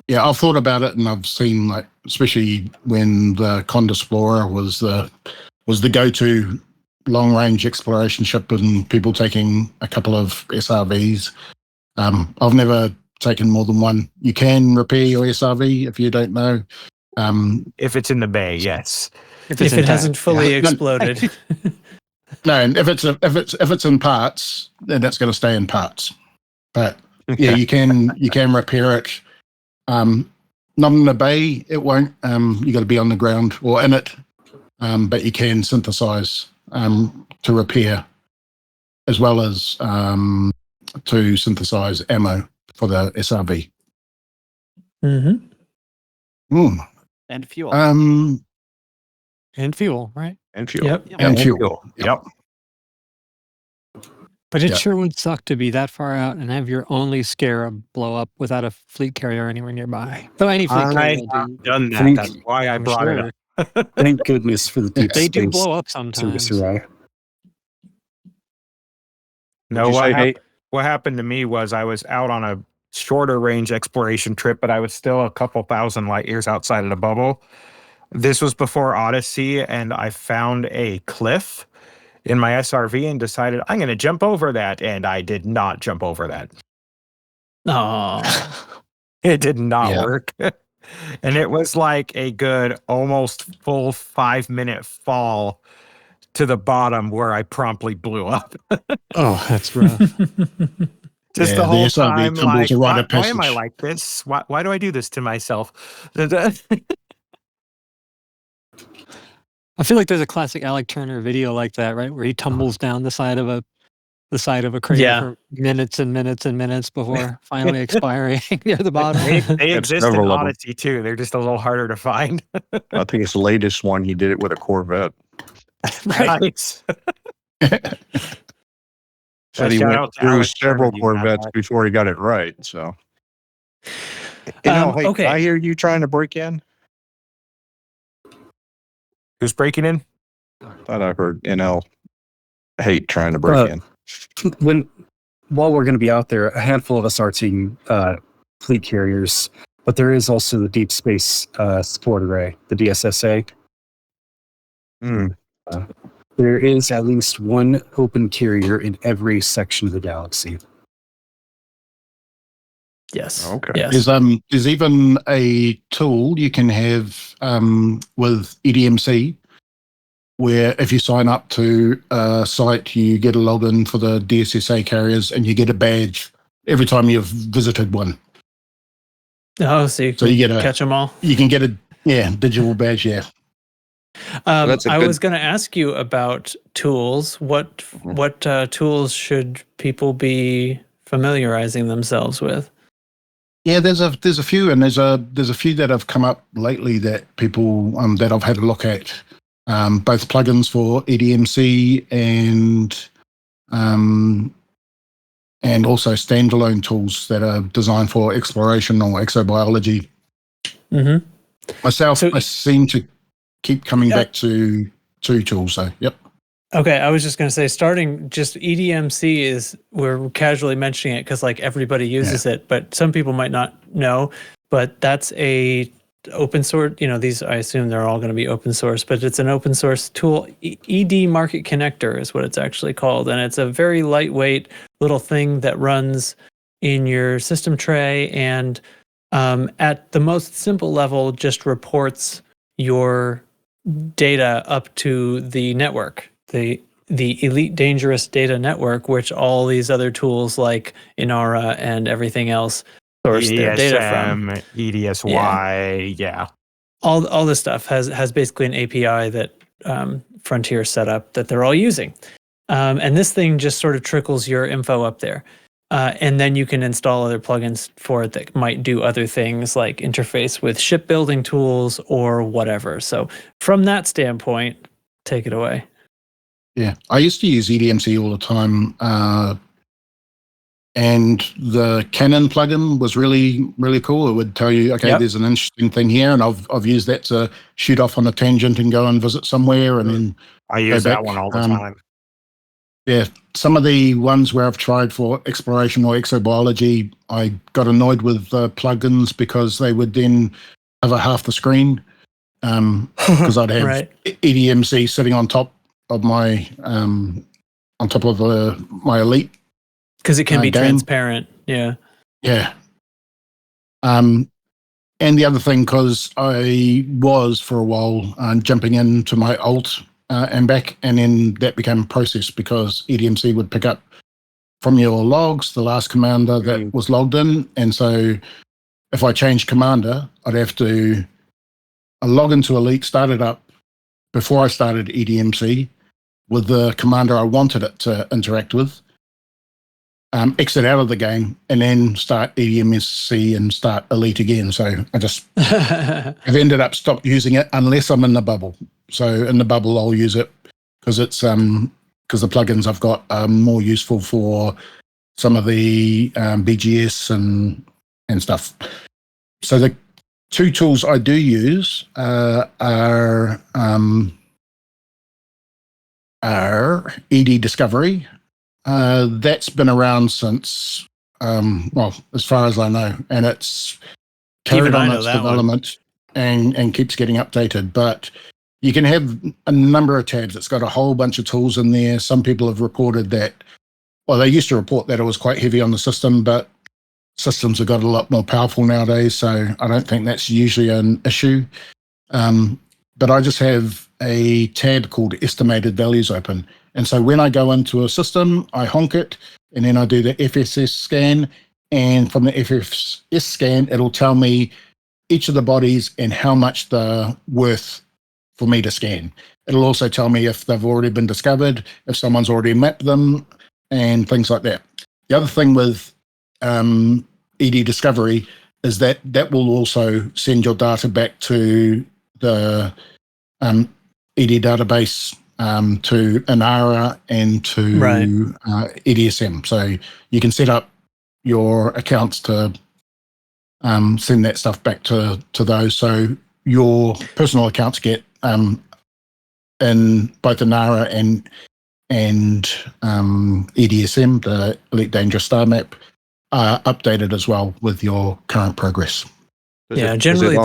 Yeah, I've thought about it, and I've seen, like, especially when the Condesplorer was the go-to long-range exploration ship, and people taking a couple of SRVs. I've never taken more than 1. You can repair your SRV if you don't know. If it's in the bay, yes. If it hasn't fully exploded. No, and if it's in parts, then that's going to stay in parts. But yeah, you can repair it. Not in the bay, it won't. You got to be on the ground or in it. But you can synthesize to repair, as well as to synthesize ammo for the SRV. Mm-hmm. And fuel. And fuel, right? And fuel. Yep. And fuel. Yep. But it sure would suck to be that far out and have your only Scarab blow up without a fleet carrier anywhere nearby. So any fleet carrier will do. Done that. That's why I brought it up. Thank goodness for the deep They space do blow up sometimes. service array. No, what happened to me was I was out on a shorter range exploration trip, but I was still a couple thousand light years outside of the bubble. This was before Odyssey, and I found a cliff in my SRV and decided I'm going to jump over that, and I did not jump over that. Oh, It did not work. And it was like a good almost full 5-minute fall to the bottom where I promptly blew up. Oh, that's rough. Just the whole SRV time, like, a rite of why am I passage. like this? Why do I do this to myself? I feel like there's a classic Alec Turner video like that, right, where he tumbles down the side of a crater for minutes and minutes and minutes before finally expiring near the bottom. They exist in Odyssey too. They're just a little harder to find. I think it's the latest one. He did it with a Corvette. Right. Said he went through several Corvettes before he got it right. So, hey, okay. I hear you trying to break in. Who's breaking in? Thought I heard NL hate trying to break in. While we're going to be out there, a handful of us are seeing fleet carriers, but there is also the Deep Space Support Array, the DSSA. There is at least one open carrier in every section of the galaxy. yes. Okay. Yes. There's even a tool you can have with EDMC, where if you sign up to a site, you get a login for the DSSA carriers, and you get a badge every time you've visited one. Oh, so you get catch them all. You can get a digital badge. Yeah. I was going to ask you about tools. What tools should people be familiarizing themselves with? Yeah, there's a few, and there's a few that have come up lately that people that I've had a look at. Both plugins for EDMC and also standalone tools that are designed for exploration or exobiology. Mm-hmm. Myself, I seem to keep coming back to two tools. So, yep. Okay, I was just going to say, starting just EDMC is, we're casually mentioning it because like everybody uses it, but some people might not know. But that's a open source. These, I assume they're all going to be open source, but it's an open source tool. ED Market Connector is what it's actually called. And it's a very lightweight little thing that runs in your system tray. And at the most simple level, just reports your data up to the network, the Elite Dangerous Data Network, which all these other tools like Inara and everything else source their data from. EDSY, yeah. All this stuff has basically an API that Frontier set up that they're all using. And this thing just sort of trickles your info up there. And then you can install other plugins for it that might do other things like interface with shipbuilding tools or whatever. So from that standpoint, take it away. Yeah, I used to use EDMC all the time. And the Canon plugin was really, really cool. It would tell you, okay, there's an interesting thing here, and I've used that to shoot off on a tangent and go and visit somewhere, and then I use that one all the time. Yeah, some of the ones where I've tried for exploration or exobiology, I got annoyed with the plugins because they would then cover half the screen because I'd have right. EDMC sitting on top of my my Elite. Because it can be transparent, yeah. Yeah. And the other thing, because I was for a while jumping into my alt and back, and then that became a process because EDMC would pick up from your logs the last commander that was logged in. And so if I changed commander, I'd have to log into Elite, start it up before I started EDMC with the commander I wanted it to interact with. Exit out of the game and then start EDMC and start Elite again. So I just I've ended up stopped using it unless I'm in the bubble. So in the bubble I'll use it because it's because the plugins I've got are more useful for some of the BGS and stuff. So the two tools I do use are ED Discovery. That's been around since, as far as I know, and it's carried on its development and keeps getting updated. But you can have a number of tabs. It's got a whole bunch of tools in there. Some people have reported that, well, they used to report that it was quite heavy on the system, but systems have got a lot more powerful nowadays, so I don't think that's usually an issue. But I just have a tab called Estimated Values open. And so when I go into a system, I honk it, and then I do the FSS scan. And from the FSS scan, it'll tell me each of the bodies and how much they're worth for me to scan. It'll also tell me if they've already been discovered, if someone's already mapped them, and things like that. The other thing with ED Discovery is that will also send your data back to the ED database, to Inara and to EDSM. So you can set up your accounts to send that stuff back to those. So your personal accounts get in both Inara and EDSM, the Elite Dangerous Star Map, updated as well with your current progress. Generally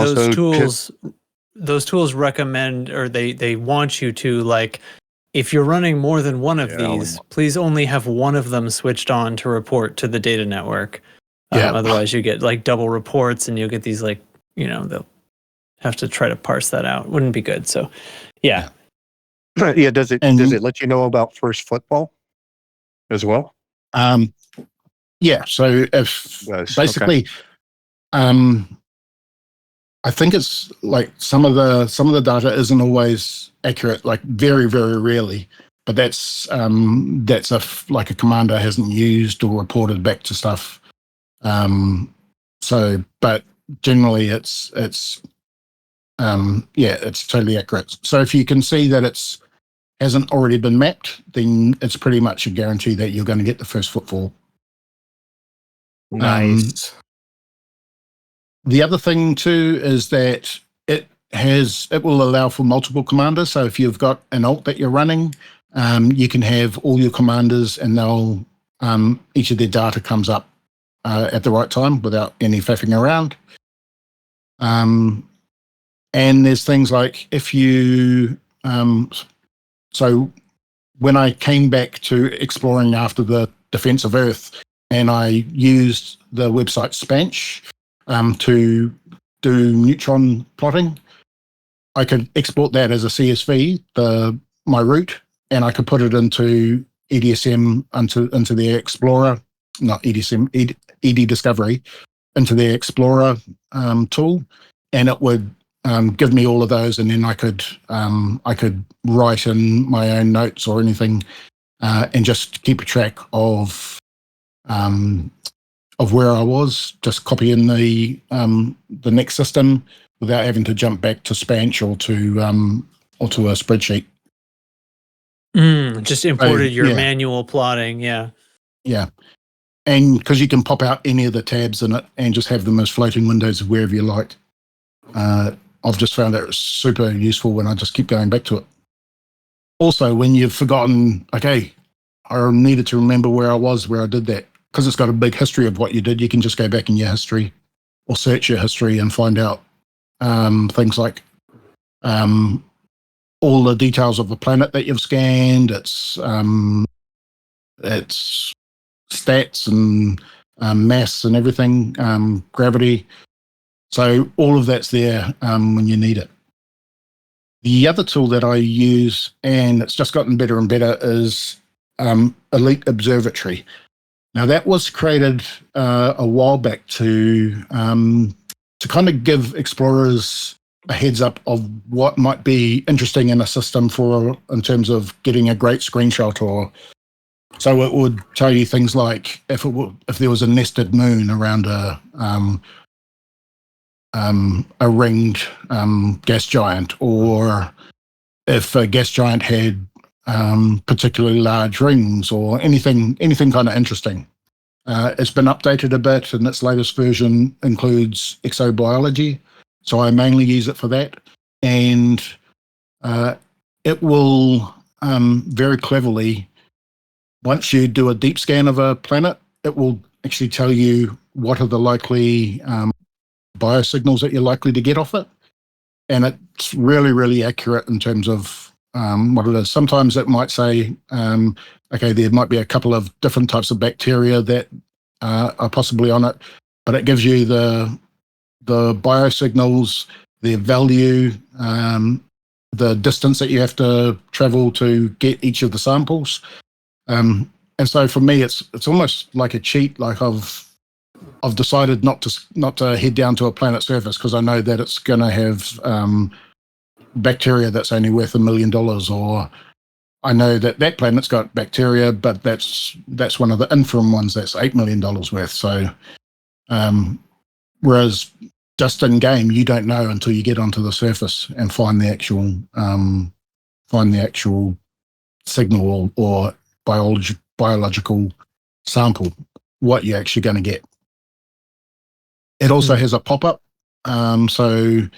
those tools recommend, or they want you to, like, if you're running more than one of these, please only have one of them switched on to report to the data network. Otherwise you get like double reports and you'll get these, like, they'll have to try to parse that out. Wouldn't be good. So yeah. Does it let you know about first football as well? So if basically I think it's like some of the data isn't always accurate, like very, very rarely. But that's like a commander hasn't used or reported back to stuff. But generally it's totally accurate. So if you can see that it's hasn't already been mapped, then it's pretty much a guarantee that you're going to get the first footfall. Nice. The other thing too is that it will allow for multiple commanders. So if you've got an alt that you're running, you can have all your commanders, and they'll each of their data comes up at the right time without any faffing around. And there's things like if you, so when I came back to exploring after the Defense of Earth, and I used the website Spanch to do neutron plotting, I could export that as a CSV, my route, and I could put it into EDSM, into the Explorer, not EDSM, ED Discovery, into the Explorer tool, and it would give me all of those, and then I could write in my own notes or anything, and just keep a track of where I was, just copy in the next system without having to jump back to Spanch or to a spreadsheet. Just imported your manual plotting, yeah. Yeah. And because you can pop out any of the tabs in it and just have them as floating windows of wherever you like. I've just found that super useful when I just keep going back to it. Also, when you've forgotten, okay, I needed to remember where I was, where I did that, because it's got a big history of what you did, you can just go back in your history or search your history and find out things like all the details of the planet that you've scanned, its stats and mass and everything, gravity. So all of that's there when you need it. The other tool that I use, and it's just gotten better and better, is Elite Observatory. Now that was created a while back to kind of give explorers a heads up of what might be interesting in a system in terms of getting a great screenshot. Or so it would tell you things like if there was a nested moon around a ringed gas giant, or if a gas giant had particularly large rings, or anything kind of interesting. It's been updated a bit, and its latest version includes exobiology, so I mainly use it for that. And it will very cleverly, once you do a deep scan of a planet, it will actually tell you what are the likely biosignals that you're likely to get off it. And it's really, really accurate in terms of what it is. Sometimes it might say, okay, there might be a couple of different types of bacteria that are possibly on it, but it gives you the biosignals, their value, the distance that you have to travel to get each of the samples. And so for me, it's almost like a cheat. Like I've decided not to head down to a planet's surface because I know that it's going to have bacteria that's only worth $1 million, or I know that planet's got bacteria, but that's one of the infirm ones that's $8 million worth. So, whereas just in game, you don't know until you get onto the surface and find the actual signal or biological sample, what you're actually going to get. It also has a pop-up, so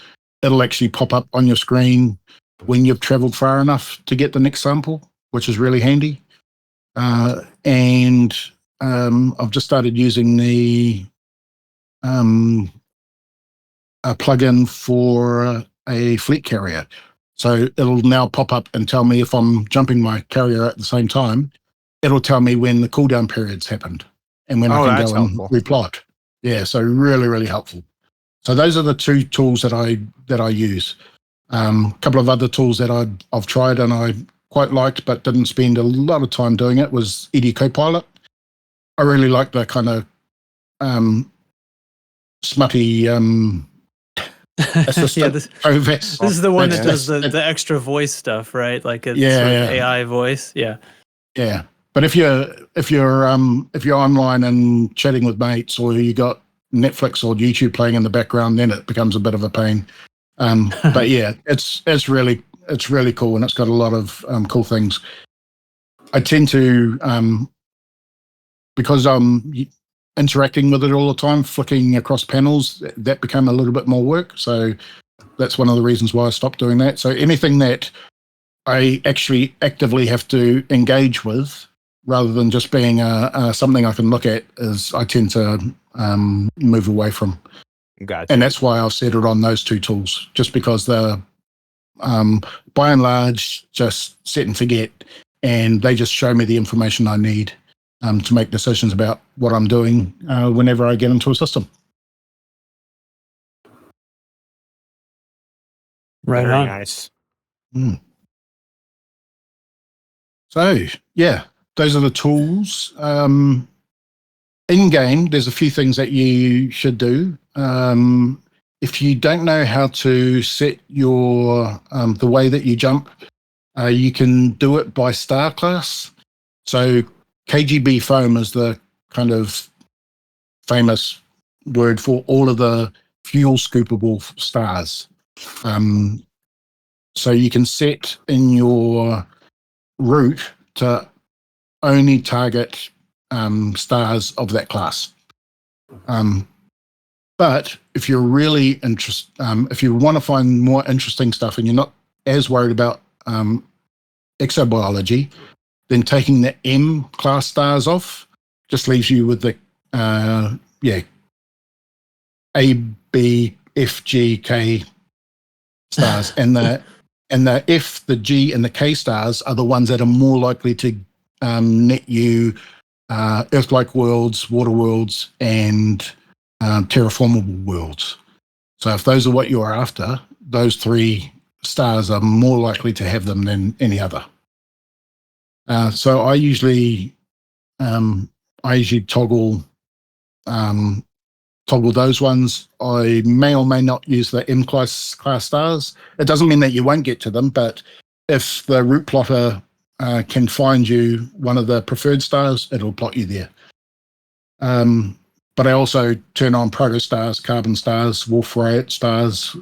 it'll actually pop up on your screen when you've traveled far enough to get the next sample, which is really handy. And I've just started using a plugin for a fleet carrier. So it'll now pop up and tell me if I'm jumping my carrier at the same time. It'll tell me when the cooldown period's happened and when I can go and replot. Yeah, so really, really helpful. So those are the two tools that I use. A couple of other tools that I've tried and I quite liked but didn't spend a lot of time doing it was ED Copilot. I really like the kind of smutty assistant. Yeah, this is the one that does the extra voice stuff, right? Like it's sort of AI voice. Yeah. Yeah. But if you're online and chatting with mates, or you got Netflix or YouTube playing in the background, then it becomes a bit of a pain. But yeah, it's really cool, and it's got a lot of cool things. I tend to because I'm interacting with it all the time, flicking across panels, that became a little bit more work. So that's one of the reasons why I stopped doing that. So anything that I actually actively have to engage with, rather than just being something I can look at, I tend to move away from. Gotcha. And that's why I've settled on those two tools, just because they're, by and large, just set and forget, and they just show me the information I need to make decisions about what I'm doing whenever I get into a system. Right Very on. nice. So, yeah, those are the tools. In-game, there's a few things that you should do. If you don't know how to set your the way that you jump, you can do it by star class. So KGB foam is the kind of famous word for all of the fuel scoopable stars. So you can set in your route to only target stars of that class. But if you're really interested, if you want to find more interesting stuff and you're not as worried about exobiology, then taking the M class stars off just leaves you with the A, B, F, G, K stars, and the F, the G, and the K stars are the ones that are more likely to net you Earth-like worlds, water worlds, and terraformable worlds. So if those are what you're after, those three stars are more likely to have them than any other. So I usually toggle those ones. I may or may not use the M class stars. It doesn't mean that you won't get to them, but if the route plotter can find you one of the preferred stars, it'll plot you there. But I also turn on protostars, carbon stars, wolf riot stars,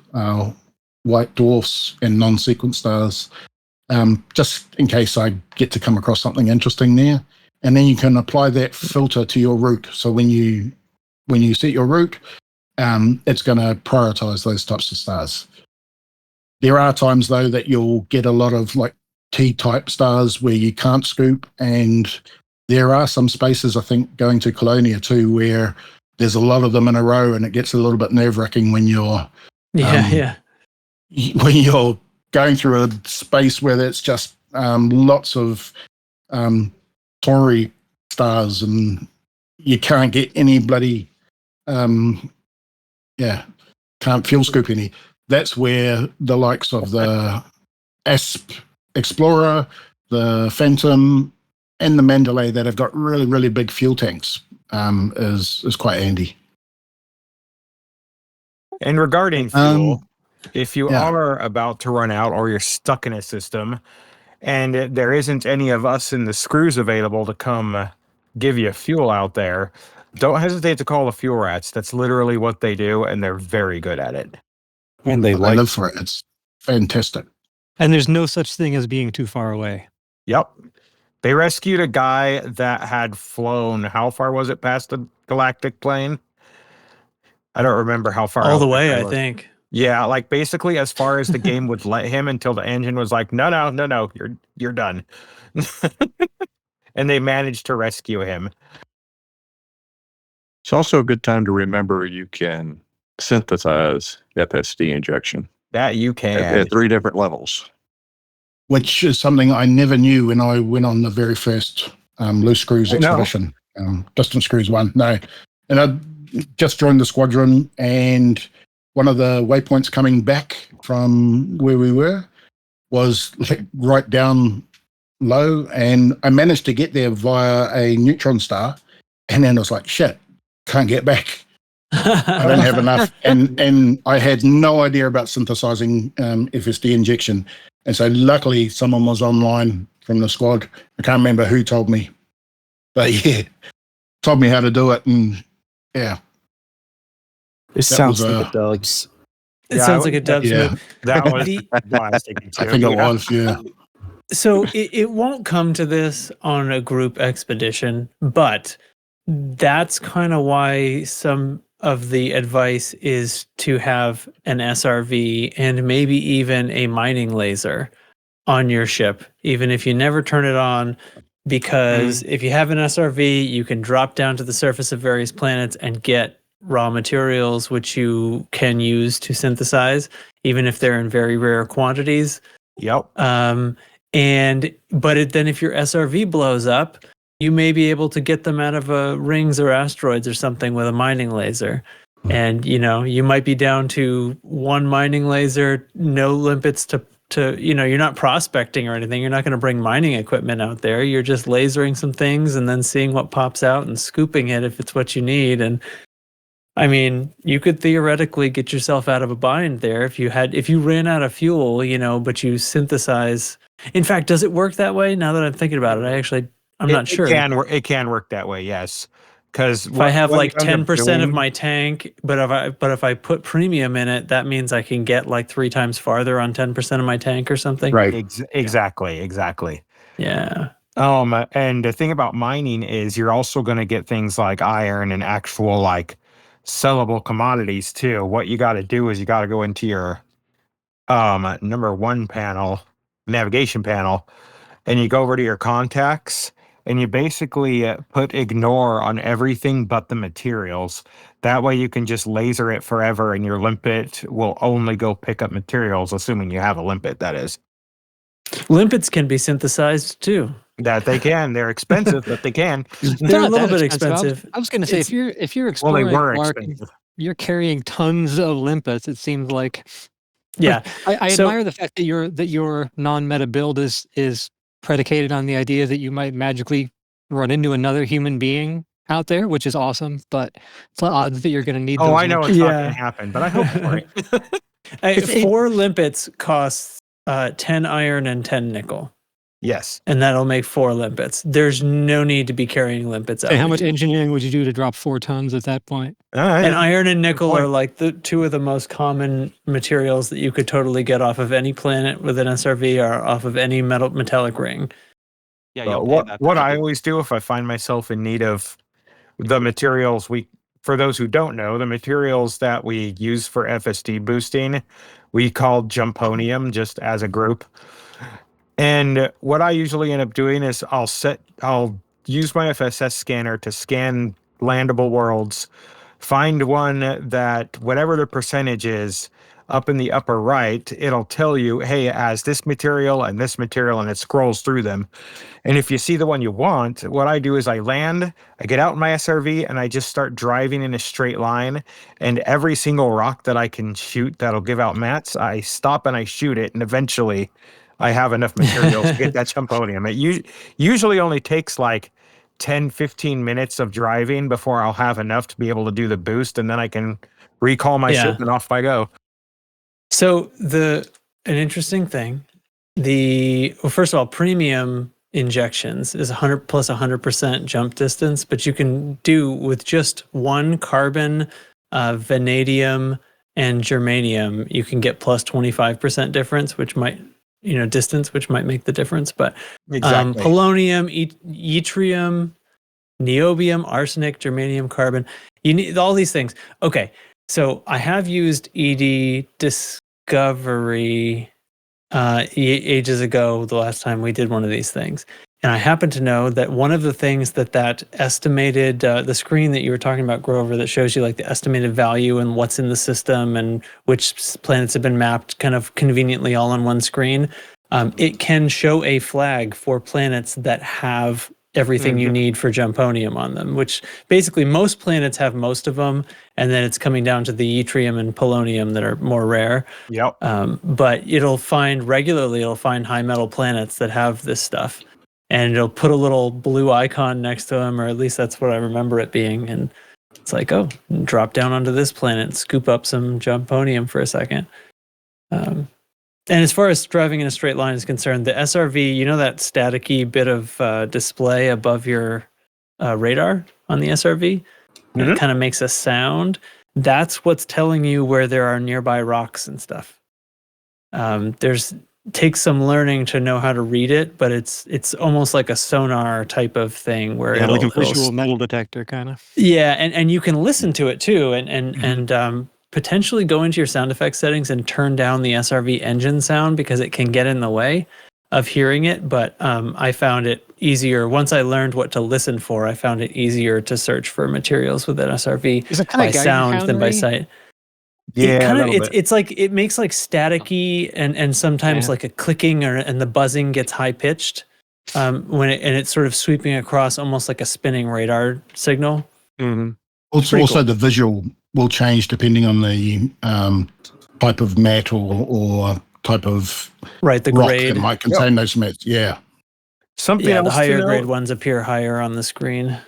white dwarfs, and non-sequence stars, just in case I get to come across something interesting there. And then you can apply that filter to your route. So when you set your route, it's going to prioritize those types of stars. There are times, though, that you'll get a lot of like T-type stars where you can't scoop, and there are some spaces, I think, going to Colonia too, where there's a lot of them in a row, and it gets a little bit nerve-wracking when you're when you're going through a space where there's just lots of Tori stars, and you can't get any bloody can't fuel scoop any. That's where the likes of the Asp Explorer, the Phantom, and the Mandalay that have got really, really big fuel tanks is quite handy. And regarding fuel, if you are about to run out or you're stuck in a system and there isn't any of us in the screws available to come give you fuel out there, don't hesitate to call the fuel rats. That's literally what they do, and they're very good at it. And they live for it. It's fantastic. And there's no such thing as being too far away. Yep. They rescued a guy that had flown, how far was it past the galactic plane? I don't remember how far. All the way, I think. Yeah, like basically as far as the game would let him, until the engine was like, no, you're done. And they managed to rescue him. It's also a good time to remember you can synthesize FSD injection. That you can. At 3 different levels. Which is something I never knew when I went on the very first loose screws expedition. Distant screws 1. No. And I just joined the squadron, and one of the waypoints coming back from where we were was like right down low, and I managed to get there via a neutron star, and then I was like, shit, can't get back. I don't have enough, and I had no idea about synthesizing FSD injection, and so luckily someone was online from the squad. I can't remember who told me, but told me how to do it, and it sounds like a Doug's. It sounds like a Doug's move. That was I think it was, yeah. So it won't come to this on a group expedition, but that's kind of why some of the advice is to have an SRV and maybe even a mining laser on your ship, even if you never turn it on, because if you have an SRV, you can drop down to the surface of various planets and get raw materials which you can use to synthesize, even if they're in very rare quantities. Yep. Then if your SRV blows up, you may be able to get them out of rings or asteroids or something with a mining laser. And you might be down to one mining laser, no limpets to you're not prospecting or anything. You're not going to bring mining equipment out there. You're just lasering some things and then seeing what pops out and scooping it if it's what you need. And I mean, you could theoretically get yourself out of a bind there if you ran out of fuel, but you synthesize. In fact, does it work that way? Now that I'm thinking about it, I'm not sure. It can work that way, yes. Because if I have like 10% of my tank, but if I put premium in it, that means I can get like 3 times farther on 10% of my tank or something. Right. Exactly. Yeah. And the thing about mining is you're also going to get things like iron and actual like sellable commodities too. What you got to do is you got to go into your number 1 panel, navigation panel, and you go over to your contacts. And you basically put ignore on everything but the materials. That way you can just laser it forever and your limpet will only go pick up materials, assuming you have a limpet, that is. Limpets can be synthesized too. That they can. They're expensive, but they can. They're a little bit expensive. I was going to say, if you're exploring, they were expensive. You're carrying tons of limpets. It seems like. Yeah, I admire the fact that your non-meta build is predicated on the idea that you might magically run into another human being out there, which is awesome, but it's odd that you're going to need those. I know it's not going to happen, but I hope for it. 4 limpets costs 10 iron and 10 nickel. Yes. And that'll make 4 limpets. There's no need to be carrying limpets out. And how much engineering would you do to drop 4 tons at that point? And iron and nickel are like the 2 of the most common materials that you could totally get off of any planet with an SRV or off of any metallic ring. Yeah. What I always do if I find myself in need of the materials for those who don't know, the materials that we use for FSD boosting, we call Jumponium just as a group. And what I usually end up doing is I'll use my FSS scanner to scan landable worlds, find one that whatever the percentage is up in the upper right, it'll tell you, hey, as this material, and it scrolls through them. And if you see the one you want, what I do is I land, I get out in my SRV, and I just start driving in a straight line. And every single rock that I can shoot that'll give out mats, I stop and I shoot it, and eventually I have enough materials to get that Jumponium. It usually only takes like 10, 15 minutes of driving before I'll have enough to be able to do the boost, and then I can recall my ship and off I go. So an interesting thing, first of all, premium injections is 100 plus 100% jump distance, but you can do with just 1 carbon, vanadium, and germanium, you can get plus 25% difference, which might distance, which might make the difference. But exactly. Polonium, yttrium, niobium, arsenic, germanium, carbon, you need all these things. Okay, so I have used ED Discovery ages ago, the last time we did one of these things. And I happen to know that one of the things that estimated, the screen that you were talking about, Grover, that shows you like the estimated value and what's in the system and which planets have been mapped kind of conveniently all on one screen, it can show a flag for planets that have everything you need for Jumponium on them, which basically most planets have most of them, and then it's coming down to the yttrium and polonium that are more rare. Yep. But it'll find high metal planets that have this stuff. And it'll put a little blue icon next to them, or at least that's what I remember it being. And it's like, oh, drop down onto this planet, scoop up some Jumponium for a second. And as far as driving in a straight line is concerned, the SRV, that staticky bit of display above your radar on the SRV, it kind of makes a sound. That's what's telling you where there are nearby rocks and stuff. Takes some learning to know how to read it, but it's almost like a sonar type of thing where like a visual metal detector kind of. Yeah, and you can listen to it too, and potentially go into your sound effects settings and turn down the SRV engine sound because it can get in the way of hearing it. But I found it easier. Once I learned what to listen for, I found it easier to search for materials with an SRV Is it by sound than by sight. Yeah, It's like it makes like staticky and sometimes like a clicking and the buzzing gets high pitched when it's sort of sweeping across almost like a spinning radar signal. Mm-hmm. Also, the visual will change depending on the type of mat or type of the rock grade that might contain those mats. Yeah. Something else the higher to grade note, ones appear higher on the screen.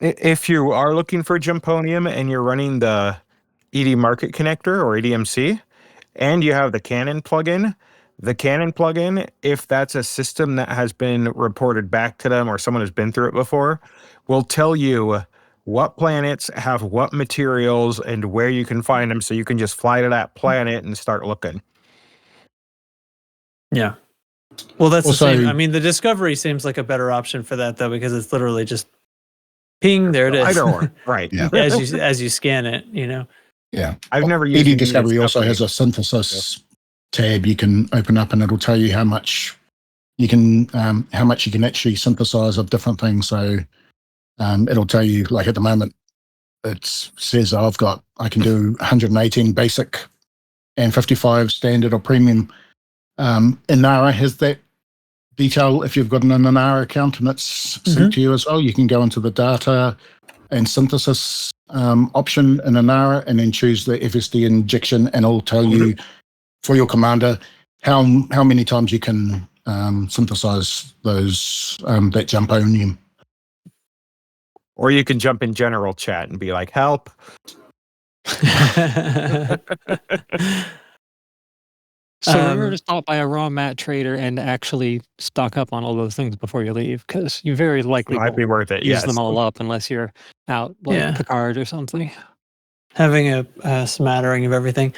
if you are looking for Jumponium and you're running the ED Market Connector or EDMC, and you have the Canon plugin, if that's a system that has been reported back to them or someone has been through it before, will tell you what planets have what materials and where you can find them, so you can just fly to that planet and start looking. Yeah. Well, that's Also, the same. I mean, the Discovery seems like a better option for that, though, because it's literally just ping, there it is. Either or, right. Yeah. as you scan it, Yeah. I've never used ED Discovery also has a synthesis tab you can open up, and it'll tell you how much you can actually synthesize of different things. So it'll tell you, like at the moment, it says I can do 118 basic and 55 standard or premium. Inara has that detail. If you've got an Inara account and it's synced to you as well, you can go into the data and synthesis option in Inara and then choose the FSD injection, and it'll tell you for your commander how many times you can synthesize those that Jumponium. Or you can jump in general chat and be like, help. So remember to stop by a raw mat trader and actually stock up on all those things before you leave, because you very likely Might be worth it. use them all up unless you're out like Yeah. Picard or something. Having a smattering of everything.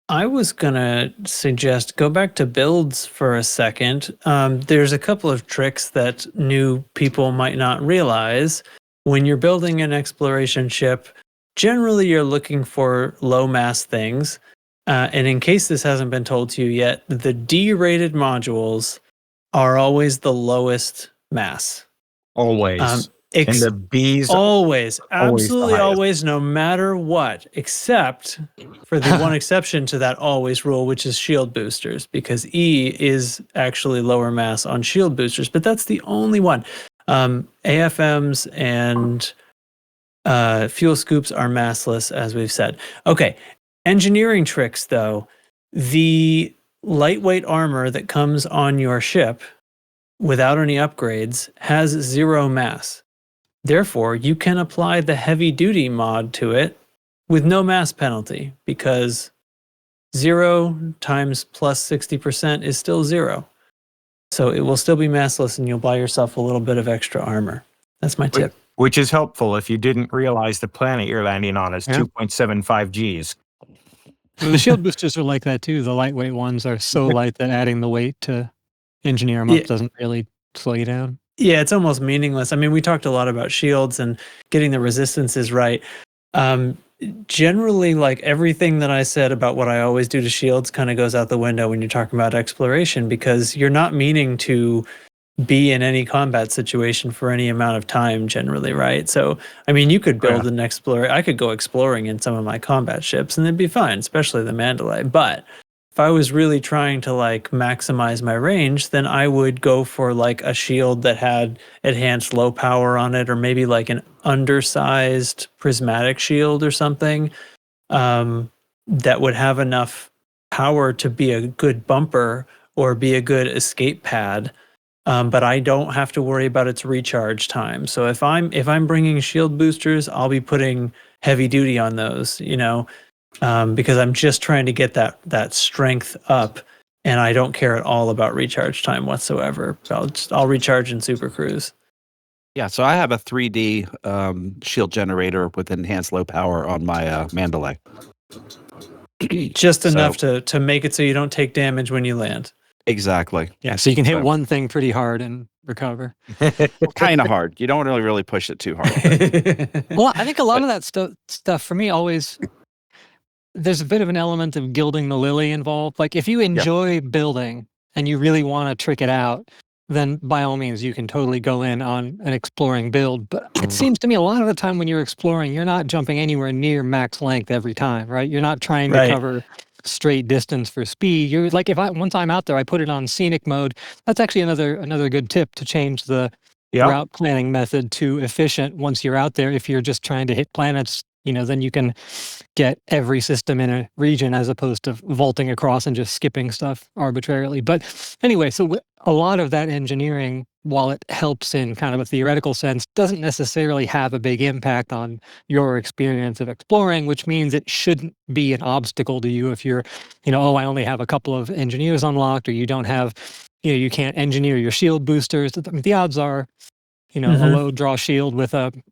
I was gonna suggest go back to builds for a second. There's a couple of tricks that new people might not realize. When you're building an exploration ship, generally you're looking for low mass things. And in case this hasn't been told to you yet, the D-rated modules are always the lowest mass. Always. And the Bs always, absolutely the always, no matter what, except for the one exception to that always rule, which is shield boosters, because E is actually lower mass on shield boosters, but that's the only one. AFMs and fuel scoops are massless, as we've said. Okay, engineering tricks, though. The lightweight armor that comes on your ship without any upgrades has 0 mass. Therefore, you can apply the heavy-duty mod to it with no mass penalty, because 0 times plus 60% is still 0. So it will still be massless, and you'll buy yourself a little bit of extra armor. That's my tip. Which is helpful if you didn't realize the planet you're landing on is 2.75 Gs. The shield boosters are like that too. The lightweight ones are so light that adding the weight to engineer them up doesn't really slow you down. Yeah, it's almost meaningless. I mean, we talked a lot about shields and getting the resistances right. Generally, like everything that I said about what I always do to shields kind of goes out the window when you're talking about exploration, because you're not meaning to be in any combat situation for any amount of time generally, right? So, I mean, you could build an explorer. I could go exploring in some of my combat ships and it'd be fine, especially the Mandalay. But if I was really trying to like maximize my range, then I would go for like a shield that had enhanced low power on it, or maybe like an undersized prismatic shield or something that would have enough power to be a good bumper or be a good escape pad. But I don't have to worry about its recharge time. So if I'm bringing shield boosters, I'll be putting heavy duty on those, because I'm just trying to get that strength up, and I don't care at all about recharge time whatsoever. I'll recharge in Super Cruise. Yeah, so I have a 3D shield generator with enhanced low power on my Mandalay. Just enough to make it so you don't take damage when you land. Exactly. Yeah, so you can hit one thing pretty hard and recover. Kind of hard. You don't really push it too hard. Well, I think a lot of that stuff for me always, there's a bit of an element of gilding the lily involved. Like if you enjoy building and you really want to trick it out, then by all means you can totally go in on an exploring build. But it seems to me a lot of the time when you're exploring, you're not jumping anywhere near max length every time, right? You're not trying to cover straight distance for speed. You're like, once I'm out there, I put it on scenic mode. That's actually another good tip, to change the route planning method to efficient once you're out there. If you're just trying to hit planets, then you can get every system in a region as opposed to vaulting across and just skipping stuff arbitrarily. But anyway, so a lot of that engineering, while it helps in kind of a theoretical sense, doesn't necessarily have a big impact on your experience of exploring, which means it shouldn't be an obstacle to you if you're, I only have a couple of engineers unlocked, or you don't have, you can't engineer your shield boosters. I mean, the odds are, a low draw shield with an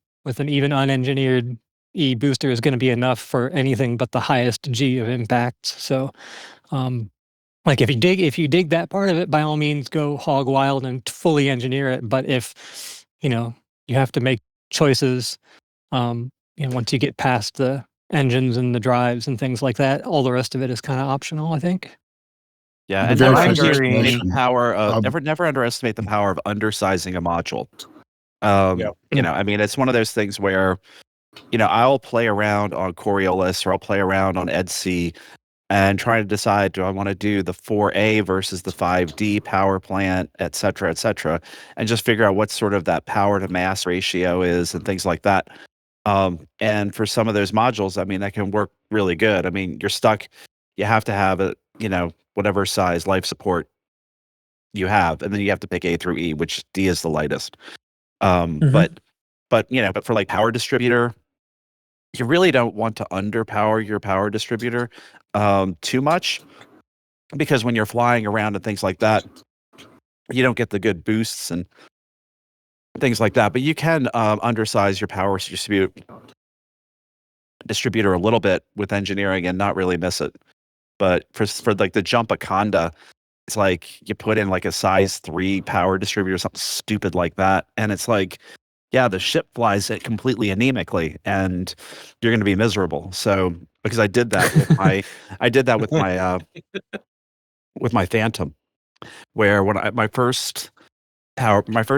even unengineered E booster is going to be enough for anything but the highest G of impacts. So, like if you dig that part of it, by all means go hog wild and fully engineer it. But if you have to make choices, once you get past the engines and the drives and things like that, all the rest of it is kind of optional, I think. Yeah, and never underestimate the power of never underestimate the power of undersizing a module. I mean, it's one of those things where, I'll play around on Coriolis, or I'll play around on EDC and try to decide, do I want to do the 4A versus the 5D power plant, et cetera, and just figure out what sort of that power to mass ratio is and things like that. And for some of those modules, I mean, that can work really good. I mean, you're stuck. You have to have a, whatever size life support you have, and then you have to pick A through E, which D is the lightest. But for like power distributor, you really don't want to underpower your power distributor too much, because when you're flying around and things like that, you don't get the good boosts and things like that. But you can undersize your power distributor a little bit with engineering and not really miss it. But for like the jump Akonda, it's like you put in like a size 3 power distributor, something stupid like that, and it's like, yeah, the ship flies it completely anemically, and you're going to be miserable. So, because I did that with my Phantom, where when my first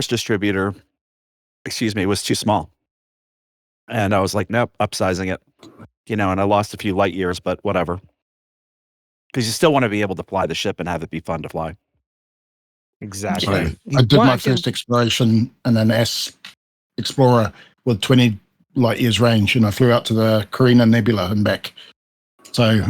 distributor, was too small, and I was like, nope, upsizing it, and I lost a few light years, but whatever, because you still want to be able to fly the ship and have it be fun to fly. Exactly. I did my first exploration in an S Explorer with 20 light years range, and I flew out to the Carina Nebula and back. So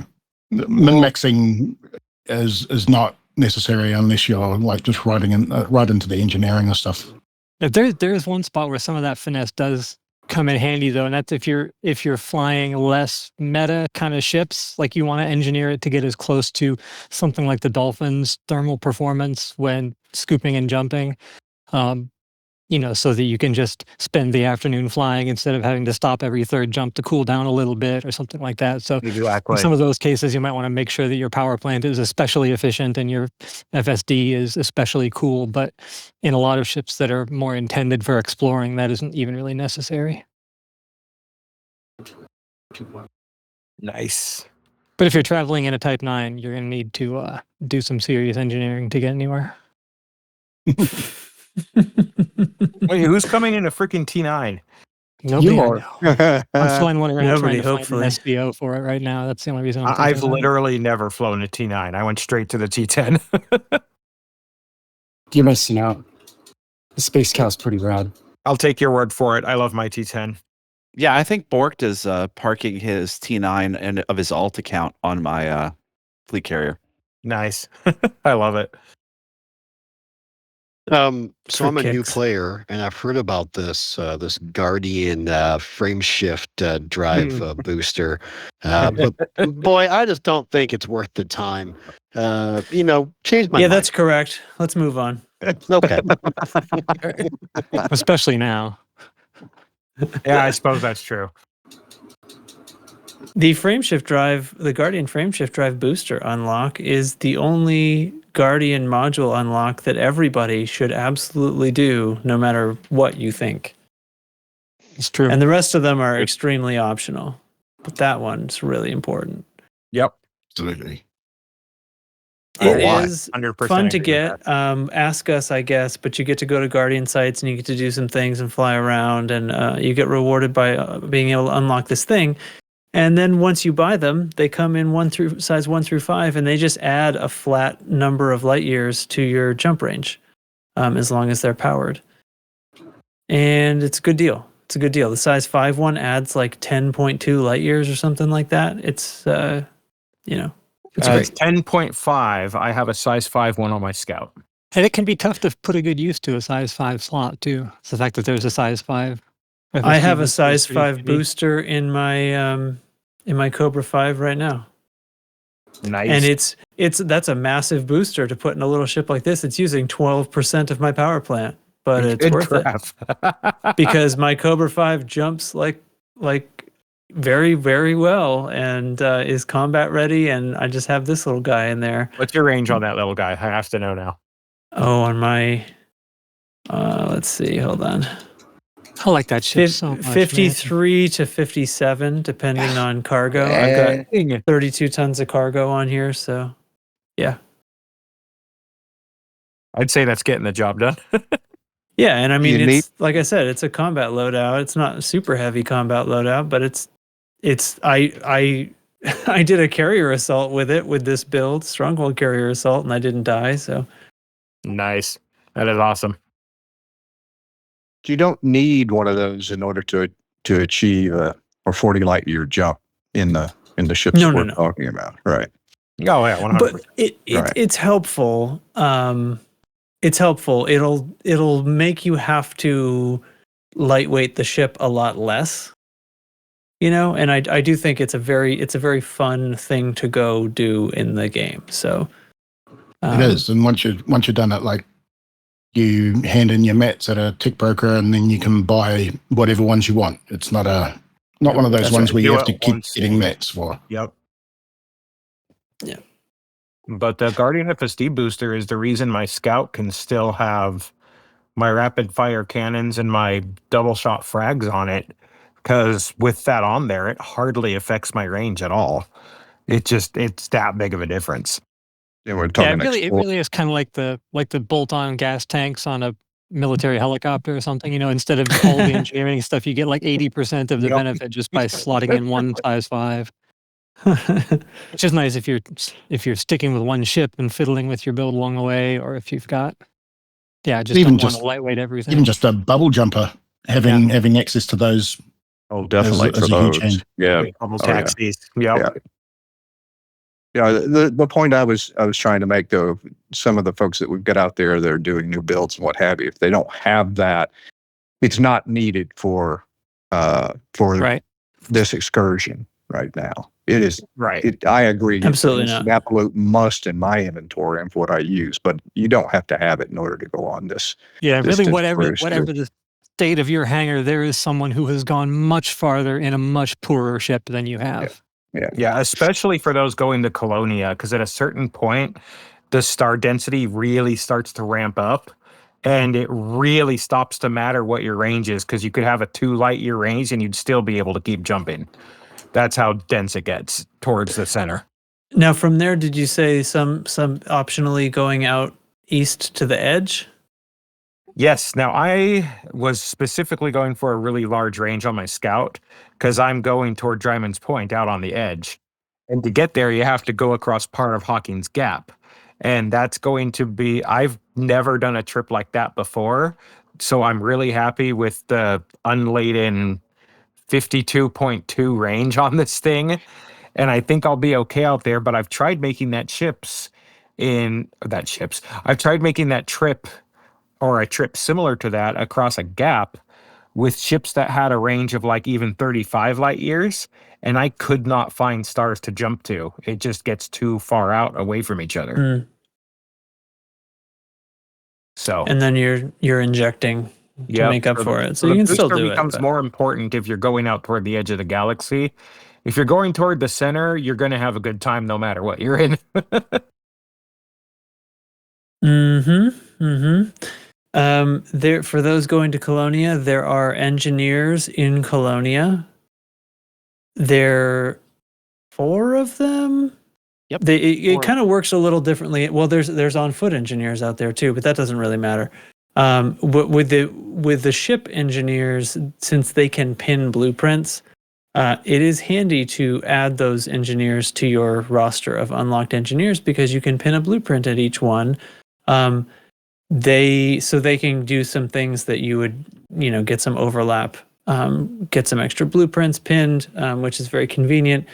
min-maxing is not necessary unless you're like just right into the engineering and stuff. There's one spot where some of that finesse does come in handy though, and that's if you're flying less meta kind of ships, like you want to engineer it to get as close to something like the Dolphin's thermal performance when scooping and jumping. So that you can just spend the afternoon flying instead of having to stop every third jump to cool down a little bit or something like that. So in some of those cases, you might want to make sure that your power plant is especially efficient and your FSD is especially cool. But in a lot of ships that are more intended for exploring, that isn't even really necessary. Nice. But if you're traveling in a Type 9, you're going to need to do some serious engineering to get anywhere. Wait, who's coming in a freaking T9? Nobody. You are. I'm flying one around Nobody, trying to hopefully. find an SBO for it right now. That's the only reason I'm I've literally never flown a T9. I went straight to the T10. You're missing out. The Space Cow's pretty rad. I'll take your word for it. I love my T10. Yeah, I think Borkt is parking his T9 and of his alt account on my fleet carrier. Nice. I love it. So I'm a new player, and I've heard about this Guardian frame shift drive booster, but boy, I just don't think it's worth the time. Change my mind. That's correct. Let's move on. Okay. Especially now. Yeah, I suppose that's true. The the Guardian frameshift drive booster unlock is the only Guardian module unlock that everybody should absolutely do, no matter what you think. It's true. And the rest of them are extremely optional, but that one's really important. Yep. Absolutely. It is 100% fun to agree with get. Ask us, I guess, but you get to go to Guardian sites and you get to do some things and fly around, and you get rewarded by being able to unlock this thing. And then once you buy them, they come in size 1 through 5, and they just add a flat number of light years to your jump range, as long as they're powered. And it's a good deal. It's a good deal. The size 5 one adds like 10.2 light years or something like that. It's it's great. It's 10.5. I have a size 5 one on my Scout. And it can be tough to put a good use to a size 5 slot too. It's the fact that there's a size 5. I have a size 5 booster in my Cobra 5 right now. Nice. And that's a massive booster to put in a little ship like this. It's using 12% of my power plant, but it's worth it because my Cobra 5 jumps like very, very well and is combat ready, and I just have this little guy in there. What's your range on that little guy? I have to know now. Oh, on my let's see, hold on. I like that ship so much. 53 to 57, depending on cargo. I've got 32 tons of cargo on here, so yeah. I'd say that's getting the job done. Yeah, and I mean, it's like I said, it's a combat loadout. It's not a super heavy combat loadout, but it's I did a carrier assault with it with this build, stronghold carrier assault, and I didn't die. So nice. That is awesome. You don't need one of those in order to achieve a 40 light year jump in the ships we're talking about, right? Oh yeah, 100%. But it's helpful. It's helpful. It'll make you have to lightweight the ship a lot less, and I do think it's a very fun thing to go do in the game. So it is, and once you've done it, like you hand in your mats at a tech broker, and then you can buy whatever ones you want. It's not one of those ones where you have to keep getting mats for. Yep. Yeah. But the Guardian FSD booster is the reason my Scout can still have my rapid fire cannons and my double shot frags on it, because with that on there, it hardly affects my range at all. It's that big of a difference. Yeah, we're talking. It really is kind of like the bolt-on gas tanks on a military helicopter or something. Instead of all the engineering stuff, you get like 80% of the benefit just by slotting in one size 5. Which is nice if you're sticking with one ship and fiddling with your build along the way, or if you've got just don't want to lightweight everything. Even just a bubble jumper, having access to those. Oh, definitely for those. Yeah, bubble taxis. Yeah. Yeah, the point I was trying to make, though, some of the folks that we've got out there that are doing new builds and what have you, if they don't have that, it's not needed for this excursion right now. It is right. I agree. Absolutely it's not. an absolute must in my inventory and for what I use, but you don't have to have it in order to go on this. Yeah, this really, whatever the state of your hangar, there is someone who has gone much farther in a much poorer ship than you have. Yeah, especially for those going to Colonia, because at a certain point, the star density really starts to ramp up, and it really stops to matter what your range is, because you could have a 2 light year range and you'd still be able to keep jumping. That's how dense it gets towards the center. Now, from there, did you say some optionally going out east to the edge? Yes. Now, I was specifically going for a really large range on my Scout because I'm going toward Dryman's Point out on the edge. And to get there, you have to go across part of Hawkins Gap. And that's going to be, I've never done a trip like that before. So I'm really happy with the unladen 52.2 range on this thing. And I think I'll be okay out there, but I've tried making I've tried making that trip, or a trip similar to that, across a gap with ships that had a range of like even 35 light years, and I could not find stars to jump to. It just gets too far out away from each other. So, and then you're injecting to make up for it. So you can still do it. It becomes more important if you're going out toward the edge of the galaxy. If you're going toward the center, you're going to have a good time no matter what you're in. There, for those going to Colonia, there are engineers in Colonia. There are 4 of them. Yep. It kind of works a little differently. Well, there's on foot engineers out there too, but that doesn't really matter. But with the ship engineers, since they can pin blueprints, it is handy to add those engineers to your roster of unlocked engineers because you can pin a blueprint at each one. They can do some things that you would, get some overlap, get some extra blueprints pinned, which is very convenient.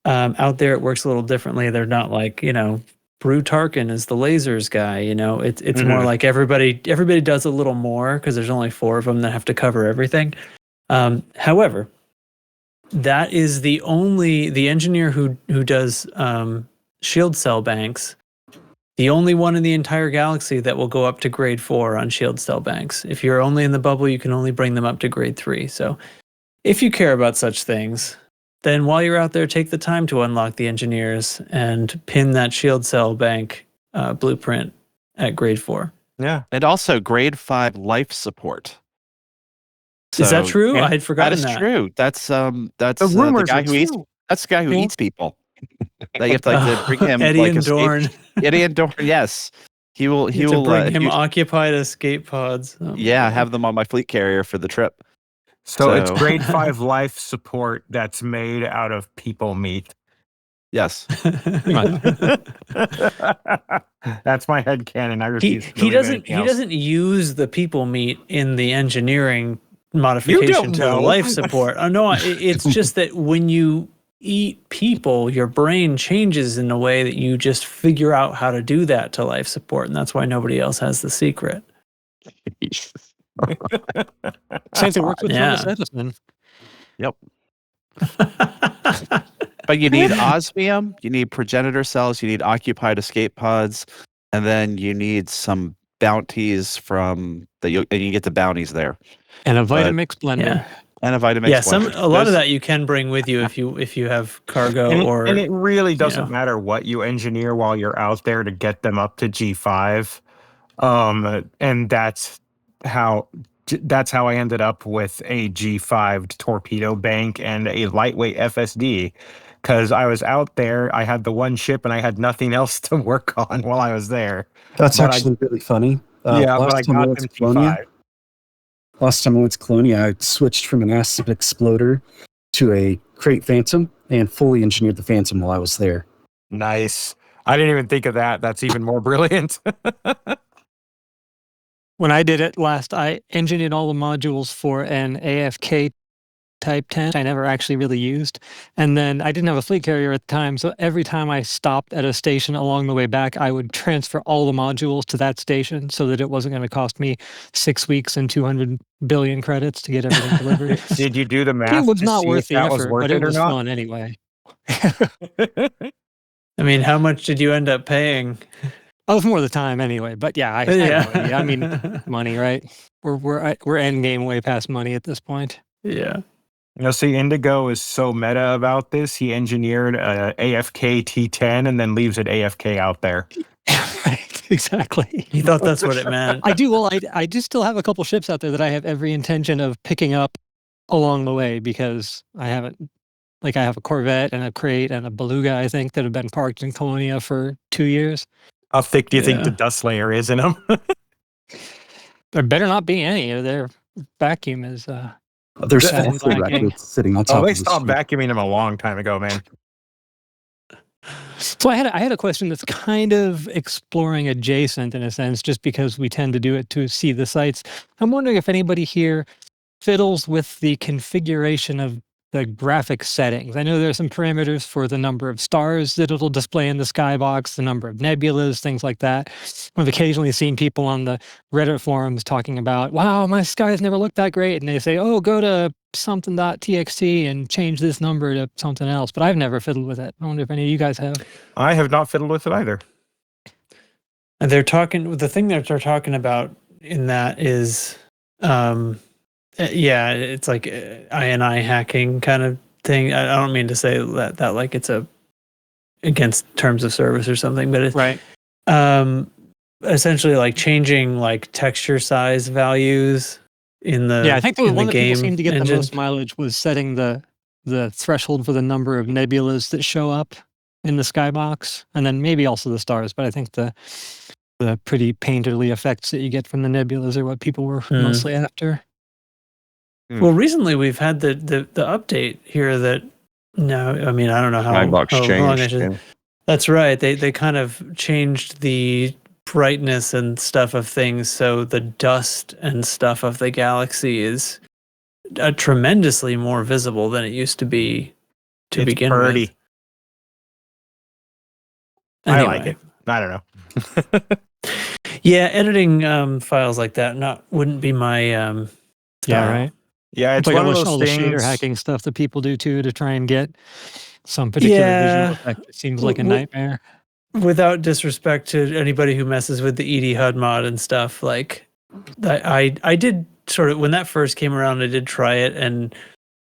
Out there, it works a little differently. They're not like, Brew Tarkin is the lasers guy. It's more like everybody does a little more because there's only 4 of them that have to cover everything. However, that is the engineer who does shield cell banks. The only one in the entire galaxy that will go up to grade 4 on shield cell banks. If you're only in the bubble, you can only bring them up to grade 3. So if you care about such things, then while you're out there, take the time to unlock the engineers and pin that shield cell bank blueprint at grade 4. Yeah. And also grade 5 life support. Is that true? I had forgotten that. That is true. That's rumors the guy who eats. That's the guy who eats people. That you have to bring him Eddie and Dorn. Eddie and Dorn, yes. He will bring him occupied escape pods. Have them on my fleet carrier for the trip. So it's grade 5 life support that's made out of people meat. Yes. That's my headcanon. I refuse to he doesn't use the people meat in the engineering modification to the life support. Oh no, it's just that when you eat people, your brain changes in a way that you just figure out how to do that to life support, and that's why nobody else has the secret. Same thing works with Thomas Edison. Yep. But you need osmium, you need progenitor cells, you need occupied escape pods, and then you need some bounties and you get the bounties there. And a Vitamix blender. Yeah. And a Vitamix blender. A lot of that you can bring with you if you have cargo and it really doesn't matter what you engineer while you're out there to get them up to G5. And that's how I ended up with a G5 torpedo bank and a lightweight FSD, because I was out there, I had the one ship and I had nothing else to work on while I was there. That's actually really funny. But I got them G5. Last time I went to Colonia, I switched from an acid exploder to a crate Phantom and fully engineered the Phantom while I was there. Nice. I didn't even think of that. That's even more brilliant. When I did it last, I engineered all the modules for an AFK Type 10 I never actually really used. And then I didn't have a fleet carrier at the time, so every time I stopped at a station along the way back, I would transfer all the modules to that station so that it wasn't going to cost me 6 weeks and 200 billion credits to get everything delivered. Did you do the math? It was not worth the effort, but it was fun anyway. I mean, how much did you end up paying? Oh, more of the time anyway. But yeah, I mean, money, right? We're end game way past money at this point. Yeah. See, Indigo is so meta about this. He engineered a AFK T10 and then leaves it AFK out there. Right, exactly. He thought that's what it meant. I do. Well, I do still have a couple ships out there that I have every intention of picking up along the way, because I haven't. Like, I have a Corvette and a Crate and a Beluga, I think, that have been parked in Colonia for 2 years. How thick do you think the dust layer is in them? There better not be any. Their vacuum is. There's records sitting on top. They stopped vacuuming them a long time ago, man. So I had a question that's kind of exploring adjacent in a sense, just because we tend to do it to see the sites. I'm wondering if anybody here fiddles with the configuration of the graphic settings. I know there are some parameters for the number of stars that it'll display in the skybox, the number of nebulas, things like that. I've occasionally seen people on the Reddit forums talking about, wow, my skies never looked that great. And they say, oh, go to something.txt and change this number to something else. But I've never fiddled with it. I wonder if any of you guys have. I have not fiddled with it either. And the thing that they're talking about in that is, yeah, it's like INI hacking kind of thing. I don't mean to say that like it's against terms of service or something, but it's right. Essentially like changing like texture size values in the I think the one that people seemed to get engine. the most mileage was setting the threshold for the number of nebulas that show up in the skybox, and then maybe also the stars. But I think the pretty painterly effects that you get from the nebulas are what people were mostly after. Well, recently we've had the update here that I mean, I don't know how long I should. Yeah. That's right. They kind of changed the brightness and stuff of things, so the dust and stuff of the galaxy is tremendously more visible than it used to be to begin with. Anyway. I like it. I don't know. Yeah, editing files like that wouldn't be my style. Yeah, right. Yeah, it's like one of those all things. The shader hacking stuff that people do too to try and get some particular visual effect. It seems like a nightmare. Without disrespect to anybody who messes with the ED HUD mod and stuff, like I did sort of when that first came around, I did try it, and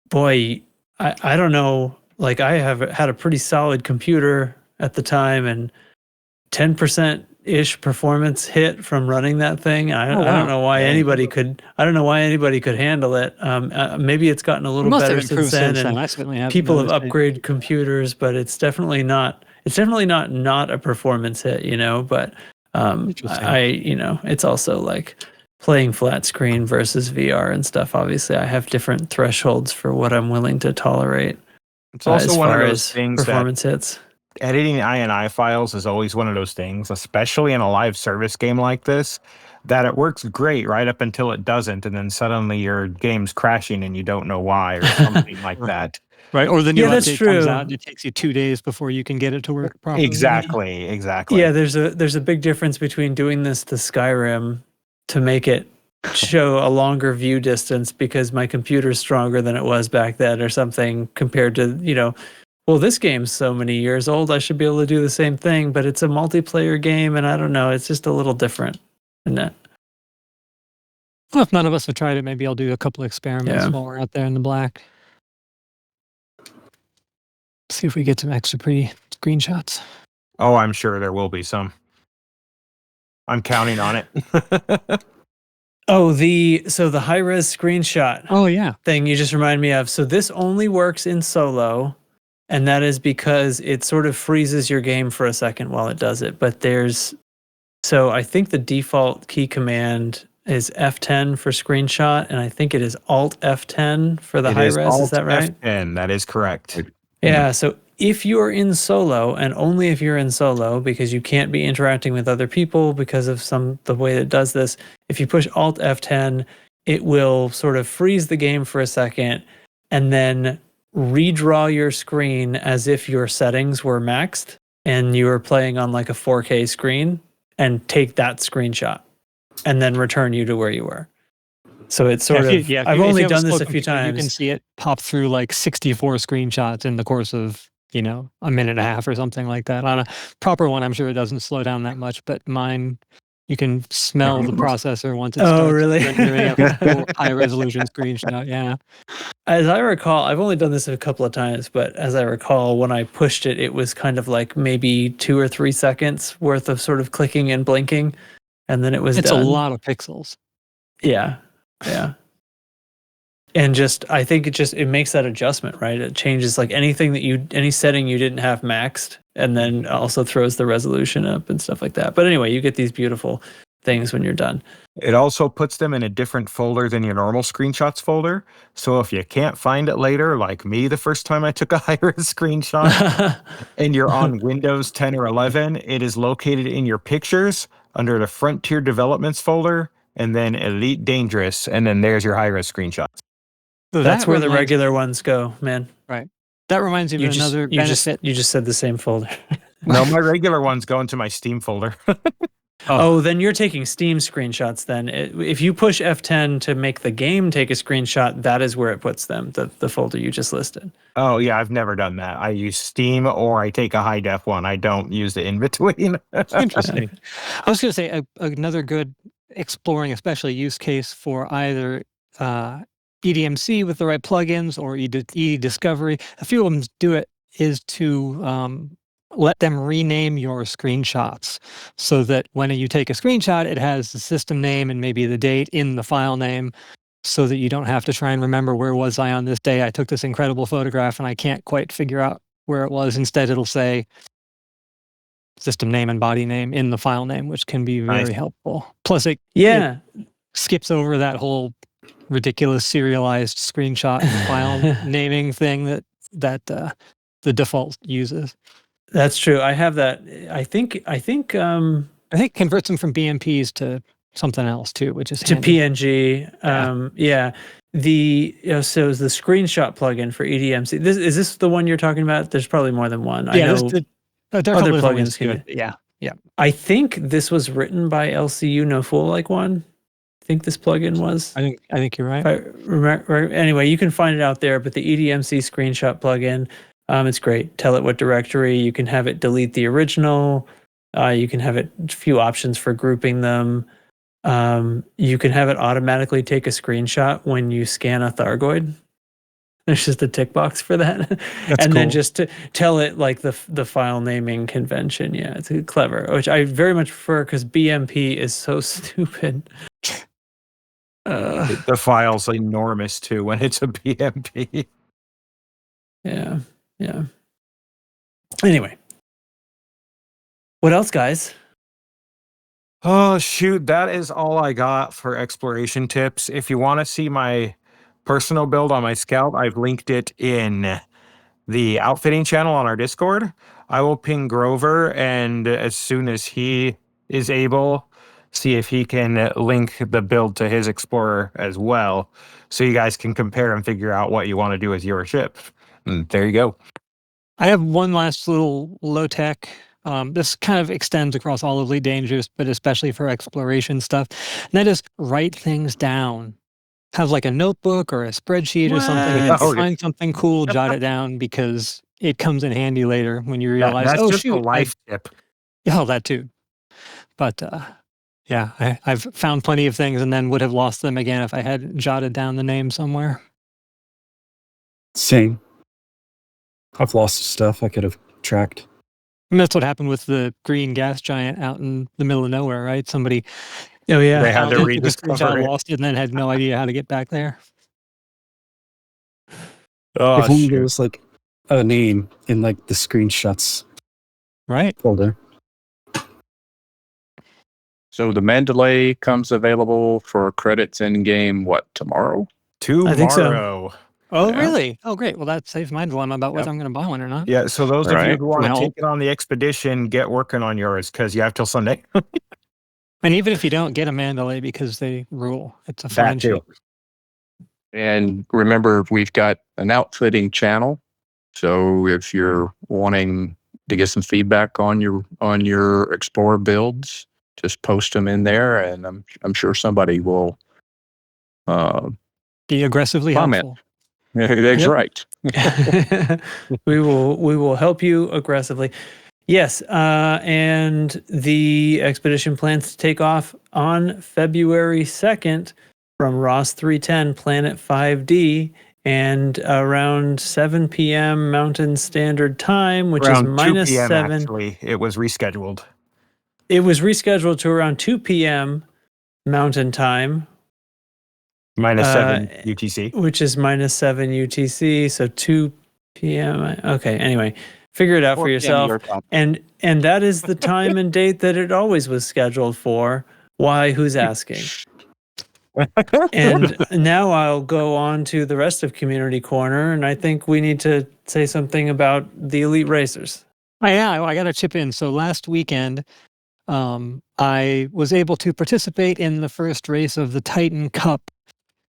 boy, I don't know. Like I had a pretty solid computer at the time, and 10% ish performance hit from running that thing. I don't know why anybody could. I don't know why anybody could handle it. Maybe it's gotten a little better since then, and I certainly have people have upgraded computers, but it's definitely not. It's definitely not a performance hit, you know. But it's also like playing flat screen versus VR and stuff. Obviously, I have different thresholds for what I'm willing to tolerate. It's also one of those things performance hits. Editing INI files is always one of those things, especially in a live service game like this, that it works great right up until it doesn't, and then suddenly your game's crashing and you don't know why or something like that. Right, or the new update comes out and it takes you 2 days before you can get it to work properly. Exactly. Yeah, there's a big difference between doing this to Skyrim to make it show a longer view distance because my computer's stronger than it was back then or something compared to, well, this game's so many years old, I should be able to do the same thing, but it's a multiplayer game, and I don't know, it's just a little different, isn't it? Well, if none of us have tried it, maybe I'll do a couple experiments while we're out there in the black. See if we get some extra pretty screenshots. Oh, I'm sure there will be some. I'm counting on it. The high-res screenshot thing you just reminded me of. So this only works in solo, and that is because it sort of freezes your game for a second while it does it. But I think the default key command is F10 for screenshot, and I think it is Alt F10 for the high-res. Is that right? F10, that is correct. Yeah, so if you're in solo, and only if you're in solo, because you can't be interacting with other people because of the way it does this, if you push Alt F10, it will sort of freeze the game for a second, and then redraw your screen as if your settings were maxed, and you were playing on like a 4K screen, and take that screenshot, and then return you to where you were. So it's sort of, I've only done this a few times. You can see it pop through like 64 screenshots in the course of, a minute and a half or something like that. On a proper one, I'm sure it doesn't slow down that much, but mine, you can smell the processor once it starts rendering a full high-resolution screenshot, yeah. As I recall, I've only done this a couple of times, but as I recall, when I pushed it, it was kind of like maybe 2 or 3 seconds worth of sort of clicking and blinking, and then it was done. It's a lot of pixels. Yeah. Yeah. And I think it makes that adjustment, right? It changes like any setting you didn't have maxed, and then also throws the resolution up and stuff like that. But anyway, you get these beautiful things when you're done. It also puts them in a different folder than your normal screenshots folder. So if you can't find it later, like me the first time I took a high-res screenshot, and you're on Windows 10 or 11, it is located in your pictures under the Frontier Developments folder, and then Elite Dangerous, and then there's your high-res screenshots. So that's where the regular ones go, man. Right. That reminds me of another benefit. You just said the same folder. No, my regular ones go into my Steam folder. Then you're taking Steam screenshots then. If you push F10 to make the game take a screenshot, that is where it puts them, the folder you just listed. Oh, yeah, I've never done that. I use Steam or I take a high-def one. I don't use the in-between. Interesting. I was going to say another good exploring, especially use case for either EDMC with the right plugins or e-discovery. A few of them do it is to let them rename your screenshots so that when you take a screenshot, it has the system name and maybe the date in the file name, so that you don't have to try and remember where was I on this day. I took this incredible photograph and I can't quite figure out where it was. Instead, it'll say system name and body name in the file name, which can be very helpful. Plus, it skips over that whole ridiculous serialized screenshot file naming thing that the default uses. That's true. I have that. I think it converts them from BMPs to something else too, which is to handy. PNG. Yeah. So is the screenshot plugin for EDMC. Is this the one you're talking about? There's probably more than one. Yeah, I know there are other other plugins to can. it. Yeah. I think this was written by LCU No Fool Like One. I think this plugin was. I think you're right. Anyway, you can find it out there. But the EDMC screenshot plugin, it's great. Tell it what directory. You can have it delete the original. You can have it a few options for grouping them. You can have it automatically take a screenshot when you scan a Thargoid. There's just a tick box for that. That's and then cool. just to tell it like the file naming convention. Yeah, it's clever, which I very much prefer because BMP is so stupid. The file's enormous too when it's a BMP. Yeah. Anyway. What else, guys? Oh, shoot. That is all I got for exploration tips. If you want to see my personal build on my Scout, I've linked it in the outfitting channel on our Discord. I will ping Grover, and as soon as he is able, see if he can link the build to his Explorer as well, so you guys can compare and figure out what you want to do with your ship. And there you go. I have one last little low-tech. This kind of extends across all of Elite Dangerous, but especially for exploration stuff. And that is write things down. Have like a notebook or a spreadsheet or something. And if you find something cool, jot it down because it comes in handy later when you realize, that's just shoot, a life tip. Yeah, that too. But I've found plenty of things and then would have lost them again if I had jotted down the name somewhere. Same. I've lost stuff I could have tracked. And that's what happened with the green gas giant out in the middle of nowhere, right? Somebody they had to took a rediscover screenshot, it. lost it, and then had no idea how to get back there. If only there was like a name in like the screenshots right folder. So the Mandalay comes available for credits in game, tomorrow? Tomorrow. I think so. Oh, really? Oh, great. Well, that saves my dilemma about whether I'm going to buy one or not. Yeah, so those of you who want to Well- take it on the expedition, get working on yours because you have till Sunday. And even if you don't, get a Mandalay because they rule. It's a fine too. ship. And remember, we've got an outfitting channel. So if you're wanting to get some feedback on your Explorer builds, just post them in there, and I'm sure somebody will Be aggressively comment. helpful. That's right. we will help you aggressively. Yes, and the expedition plans to take off on February 2nd from Ross 310 Planet 5D and around 7 p.m. Mountain Standard Time, which Around is minus 2 p.m. 7. Actually, it was rescheduled. It was rescheduled to around 2 p.m. Mountain Time, Minus 7 UTC. which is minus 7 UTC. So 2 p.m. Okay, anyway, figure it out for yourself. And that is the time and date that it always was scheduled for. Why? Who's asking? And now I'll go on to the rest of Community Corner, and I think we need to say something about the Elite Racers. Oh, yeah, I got to chip in. So last weekend, I was able to participate in the first race of the Titan Cup,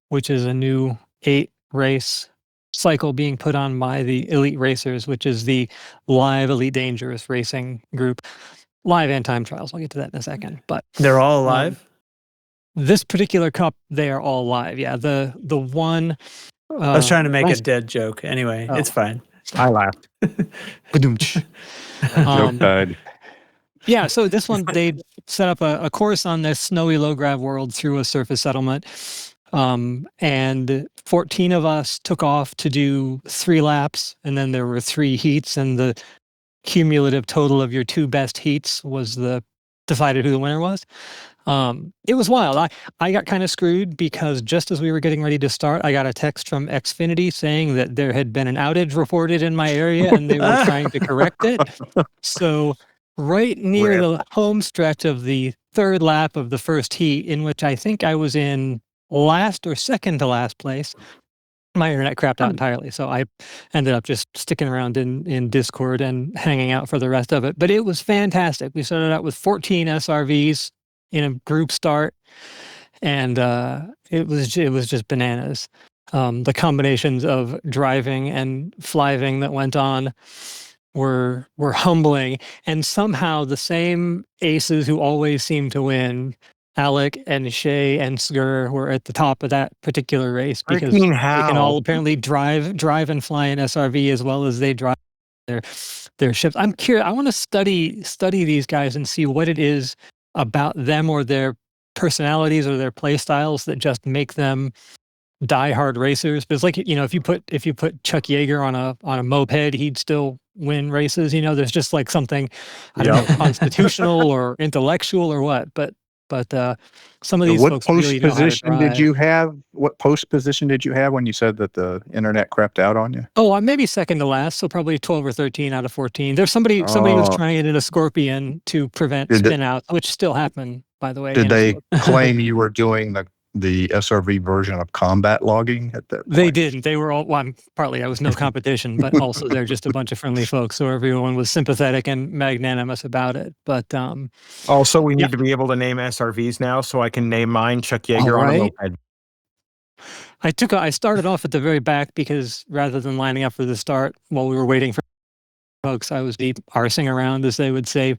which is a new 8-race cycle being put on by the Elite Racers, which is the live Elite Dangerous racing group. Live and time trials. I'll get to that in a second. But They're all alive? this particular cup, they are all live. Yeah, the one. I was trying to make a dead joke. Anyway, it's fine. I laughed. Yeah, so this one, they set up a course on this snowy low-grav world through a surface settlement. And 14 of us took off to do 3 laps, and then there were 3 heats, and the cumulative total of your 2 best heats was the decided who the winner was. It was wild. I got kind of screwed because just as we were getting ready to start, I got a text from Xfinity saying that there had been an outage reported in my area and they were trying to correct it. So right near the home stretch of the third lap of the first heat, in which I think I was in last or second to last place, my internet crapped out entirely. So I ended up just sticking around in Discord and hanging out for the rest of it. But it was fantastic. We started out with 14 SRVs in a group start, and it was just bananas. The combinations of driving and fliving that went on were humbling, and somehow the same aces who always seem to win, Alec and Shay and Sgur, were at the top of that particular race because they can all apparently drive and fly an SRV as well as they drive their ships. I'm curious. I want to study these guys and see what it is about them or their personalities or their play styles that just make them die-hard racers. But it's like, if you put Chuck Yeager on a moped, he'd still win races. There's just like something, I don't know, constitutional or intellectual or what. But some of these folks really know how to drive. What post position did you have when you said that the internet crapped out on you? Oh, I'm maybe second to last, so probably 12 or 13 out of 14. There's somebody was trying it in a Scorpion to prevent spin-outs, which still happen, by the way. Did they claim you were doing the SRV version of combat logging at that point? They didn't. They were all, partly I was no competition, but also they're just a bunch of friendly folks. So everyone was sympathetic and magnanimous about it. But also, we need to be able to name SRVs now, so I can name mine Chuck Yeager on a moped. I started off at the very back because rather than lining up for the start while we were waiting for folks, I was arsing around, as they would say.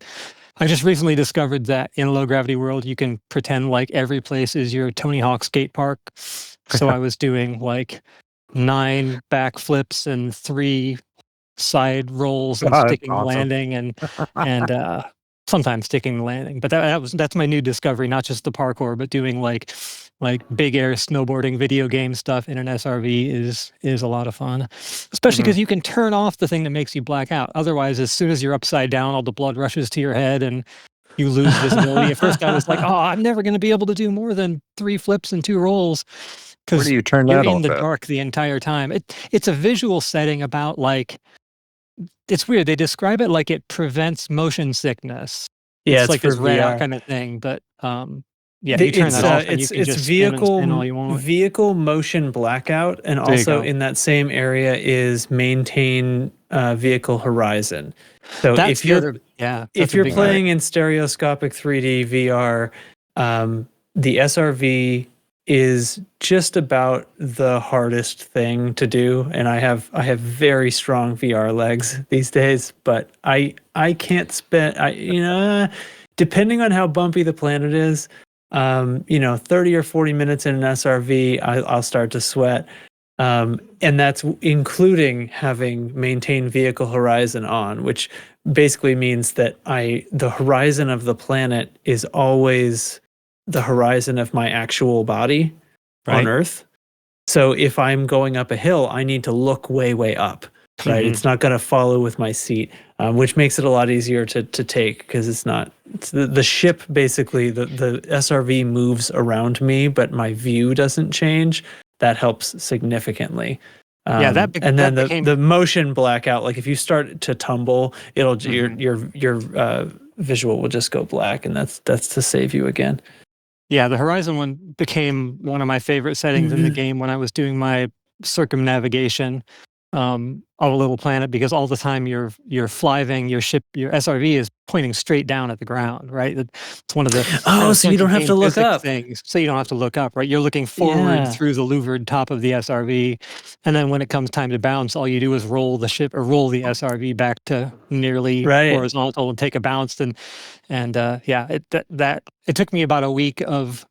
I just recently discovered that in a low gravity world, you can pretend like every place is your Tony Hawk skate park. So I was doing like 9 backflips and 3 side rolls and sticking the landing and sometimes sticking the landing. But that's my new discovery, not just the parkour, but doing like big air snowboarding video game stuff in an SRV is a lot of fun, especially because you can turn off the thing that makes you black out. Otherwise, as soon as you're upside down, all the blood rushes to your head and you lose visibility. At first I was like, I'm never going to be able to do more than 3 flips and 2 rolls because you turn you're that in the off dark the entire time. It's a visual setting about like, it's weird. They describe it like it prevents motion sickness. Yeah, it's like this red out VR kind of thing, but you turn that off and you can just spin all you want. Vehicle motion blackout, and also in that same area is maintain vehicle horizon. So if you're playing in stereoscopic 3D VR, the SRV is just about the hardest thing to do, and I have very strong VR legs these days, but I can't spend depending on how bumpy the planet is, 30 or 40 minutes in an SRV, I'll start to sweat. And that's including having maintained vehicle horizon on, which basically means that the horizon of the planet is always the horizon of my actual body on Earth. So if I'm going up a hill, I need to look way, way up. Right, it's not going to follow with my seat, which makes it a lot easier to take because it's the ship. Basically, the SRV moves around me, but my view doesn't change. That helps significantly. The motion blackout. Like if you start to tumble, it'll your visual will just go black, and that's to save you again. Yeah, the horizon one became one of my favorite settings in the game when I was doing my circumnavigation of a little planet, because all the time you're fliving your ship, your SRV is pointing straight down at the ground, right? It's one of the so you don't have to look up things. So you don't have to look up, right? You're looking forward through the louvered top of the SRV, and then when it comes time to bounce, all you do is roll the ship or roll the SRV back to nearly horizontal and take a bounce. And it took me about a week of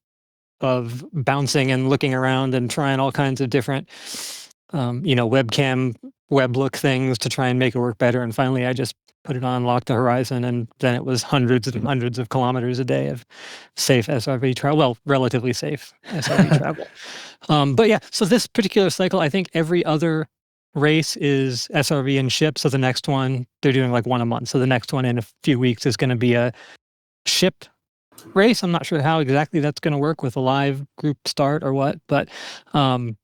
bouncing and looking around and trying all kinds of different webcam web look things to try and make it work better. And finally I just put it on, locked the horizon, and then it was hundreds and hundreds of kilometers a day of safe SRV travel. Well, relatively safe SRV travel. But yeah, so this particular cycle, I think every other race is SRV and ship. So the next one, they're doing like one a month. So the next one in a few weeks is going to be a ship race. I'm not sure how exactly that's going to work with a live group start or what, but I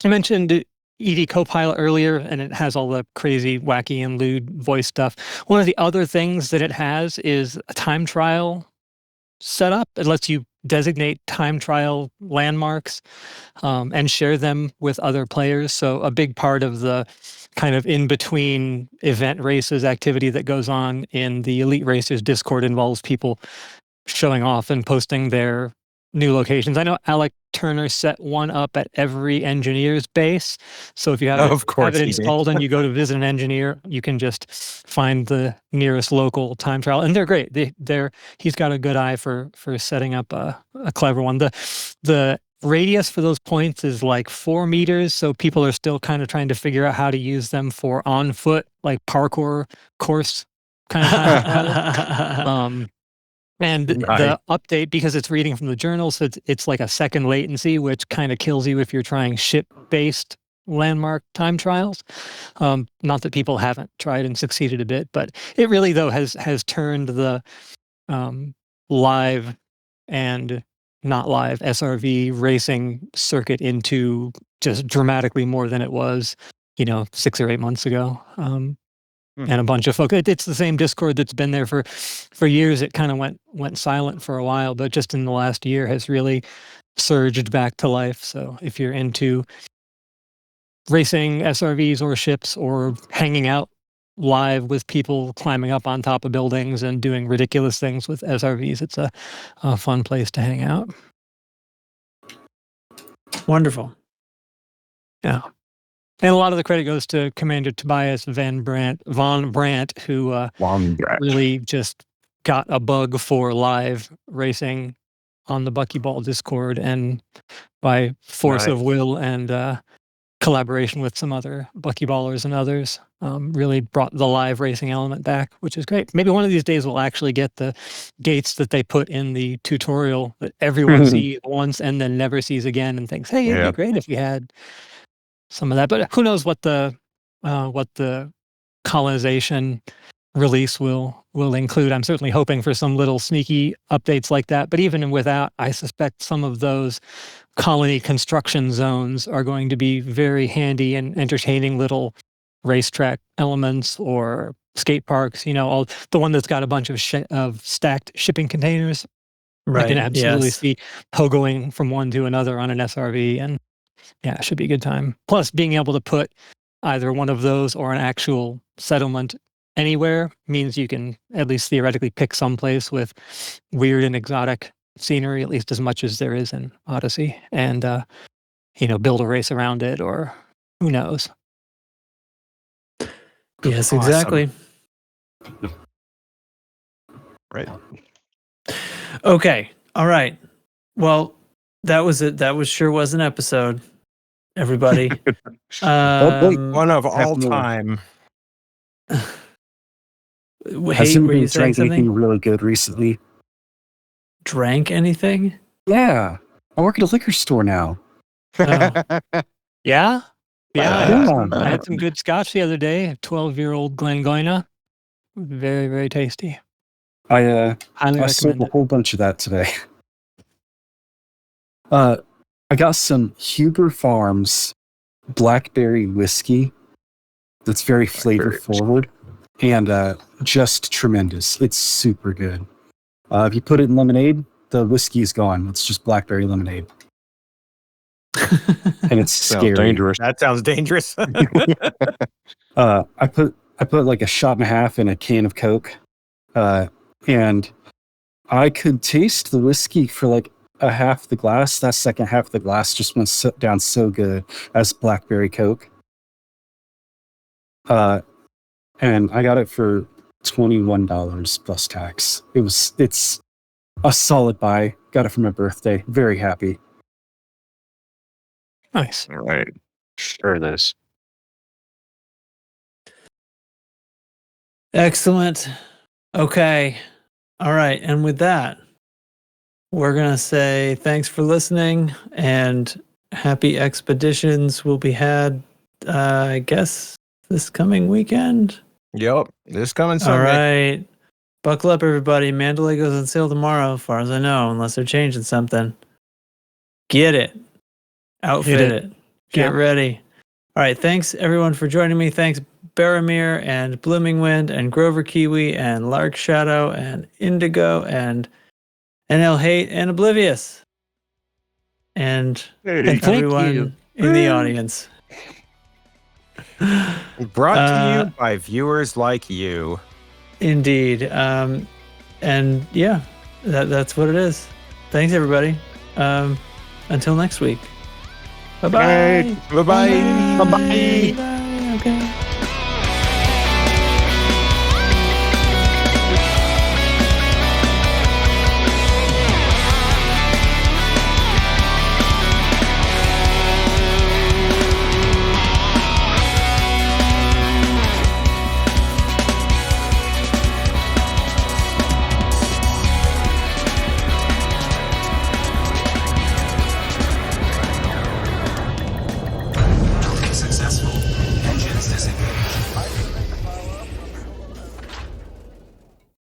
mentioned ED Copilot earlier, and it has all the crazy, wacky, and lewd voice stuff. One of the other things that it has is a time trial setup. It lets you designate time trial landmarks and share them with other players. So a big part of the kind of in-between event races activity that goes on in the Elite Racers Discord involves people showing off and posting their new locations. I know Alec Turner set one up at every engineer's base. So if you have it installed and you go to visit an engineer, you can just find the nearest local time trial. And they're great. He's got a good eye for setting up a clever one. The radius for those points is like 4 meters. So people are still kind of trying to figure out how to use them for on foot, like parkour course kind of time. And the update, because it's reading from the journal, so it's like a second latency, which kind of kills you if you're trying ship-based landmark time trials. Not that people haven't tried and succeeded a bit, but it really, though, has turned the live and not live SRV racing circuit into just dramatically more than it was, 6 or 8 months ago. And a bunch of folks. It's the same Discord that's been there for years. It kind of went silent for a while, but just in the last year has really surged back to life. So if you're into racing SRVs or ships or hanging out live with people climbing up on top of buildings and doing ridiculous things with SRVs, it's a fun place to hang out. Wonderful. Yeah. And a lot of the credit goes to Commander Tobias von Brandt, who really just got a bug for live racing on the Buckyball Discord, and by force of will and collaboration with some other Buckyballers and others, really brought the live racing element back, which is great. Maybe one of these days we'll actually get the gates that they put in the tutorial that everyone sees once and then never sees again and thinks, hey, it'd be great if we had some of that, but who knows what the colonization release will include. I'm certainly hoping for some little sneaky updates like that, but even without, I suspect some of those colony construction zones are going to be very handy and entertaining little racetrack elements or skate parks. All the one that's got a bunch of stacked shipping containers. Right. I can absolutely see pogoing from one to another on an SRV, and yeah, it should be a good time. Plus, being able to put either one of those or an actual settlement anywhere means you can at least theoretically pick some place with weird and exotic scenery, at least as much as there is in Odyssey, and build a race around it, or who knows. Yes, exactly. Right. Okay. All right. Well, that was it. That sure was an episode, everybody. One of all time. Has anybody drank anything really good recently? Drank anything? Yeah. I work at a liquor store now. Yeah? I had some good scotch the other day, a 12-year-old Glengoyna. Very, very tasty. I sold a whole bunch of that today. I got some Huber Farms blackberry whiskey that's very flavor forward and just tremendous. It's super good. If you put it in lemonade, the whiskey is gone. It's just blackberry lemonade. And it's scary. Dangerous. That sounds dangerous. I put like a shot and a half in a can of Coke, and I could taste the whiskey for like a half the glass. That second half of the glass just went down so good as blackberry Coke. And I got it for $21 plus tax. It's a solid buy. Got it for my birthday. Very happy. Nice. All right. Sure this. Excellent. Okay. All right. And with that, we're going to say thanks for listening, and happy expeditions will be had, I guess, this coming weekend. Yep. This coming Sunday. All right. Buckle up, everybody. Mandalay goes on sale tomorrow, as far as I know, unless they're changing something. Get it. Outfit it. Get ready. All right. Thanks, everyone, for joining me. Thanks, Baromir and Blooming Wind and Grover Kiwi and Lark Shadow and Indigo and NL Hate and Oblivious. And everyone in the audience. Brought to you by viewers like you. Indeed. And yeah, that's what it is. Thanks, everybody. Until next week. Bye-bye. Bye-bye. Bye-bye. Okay.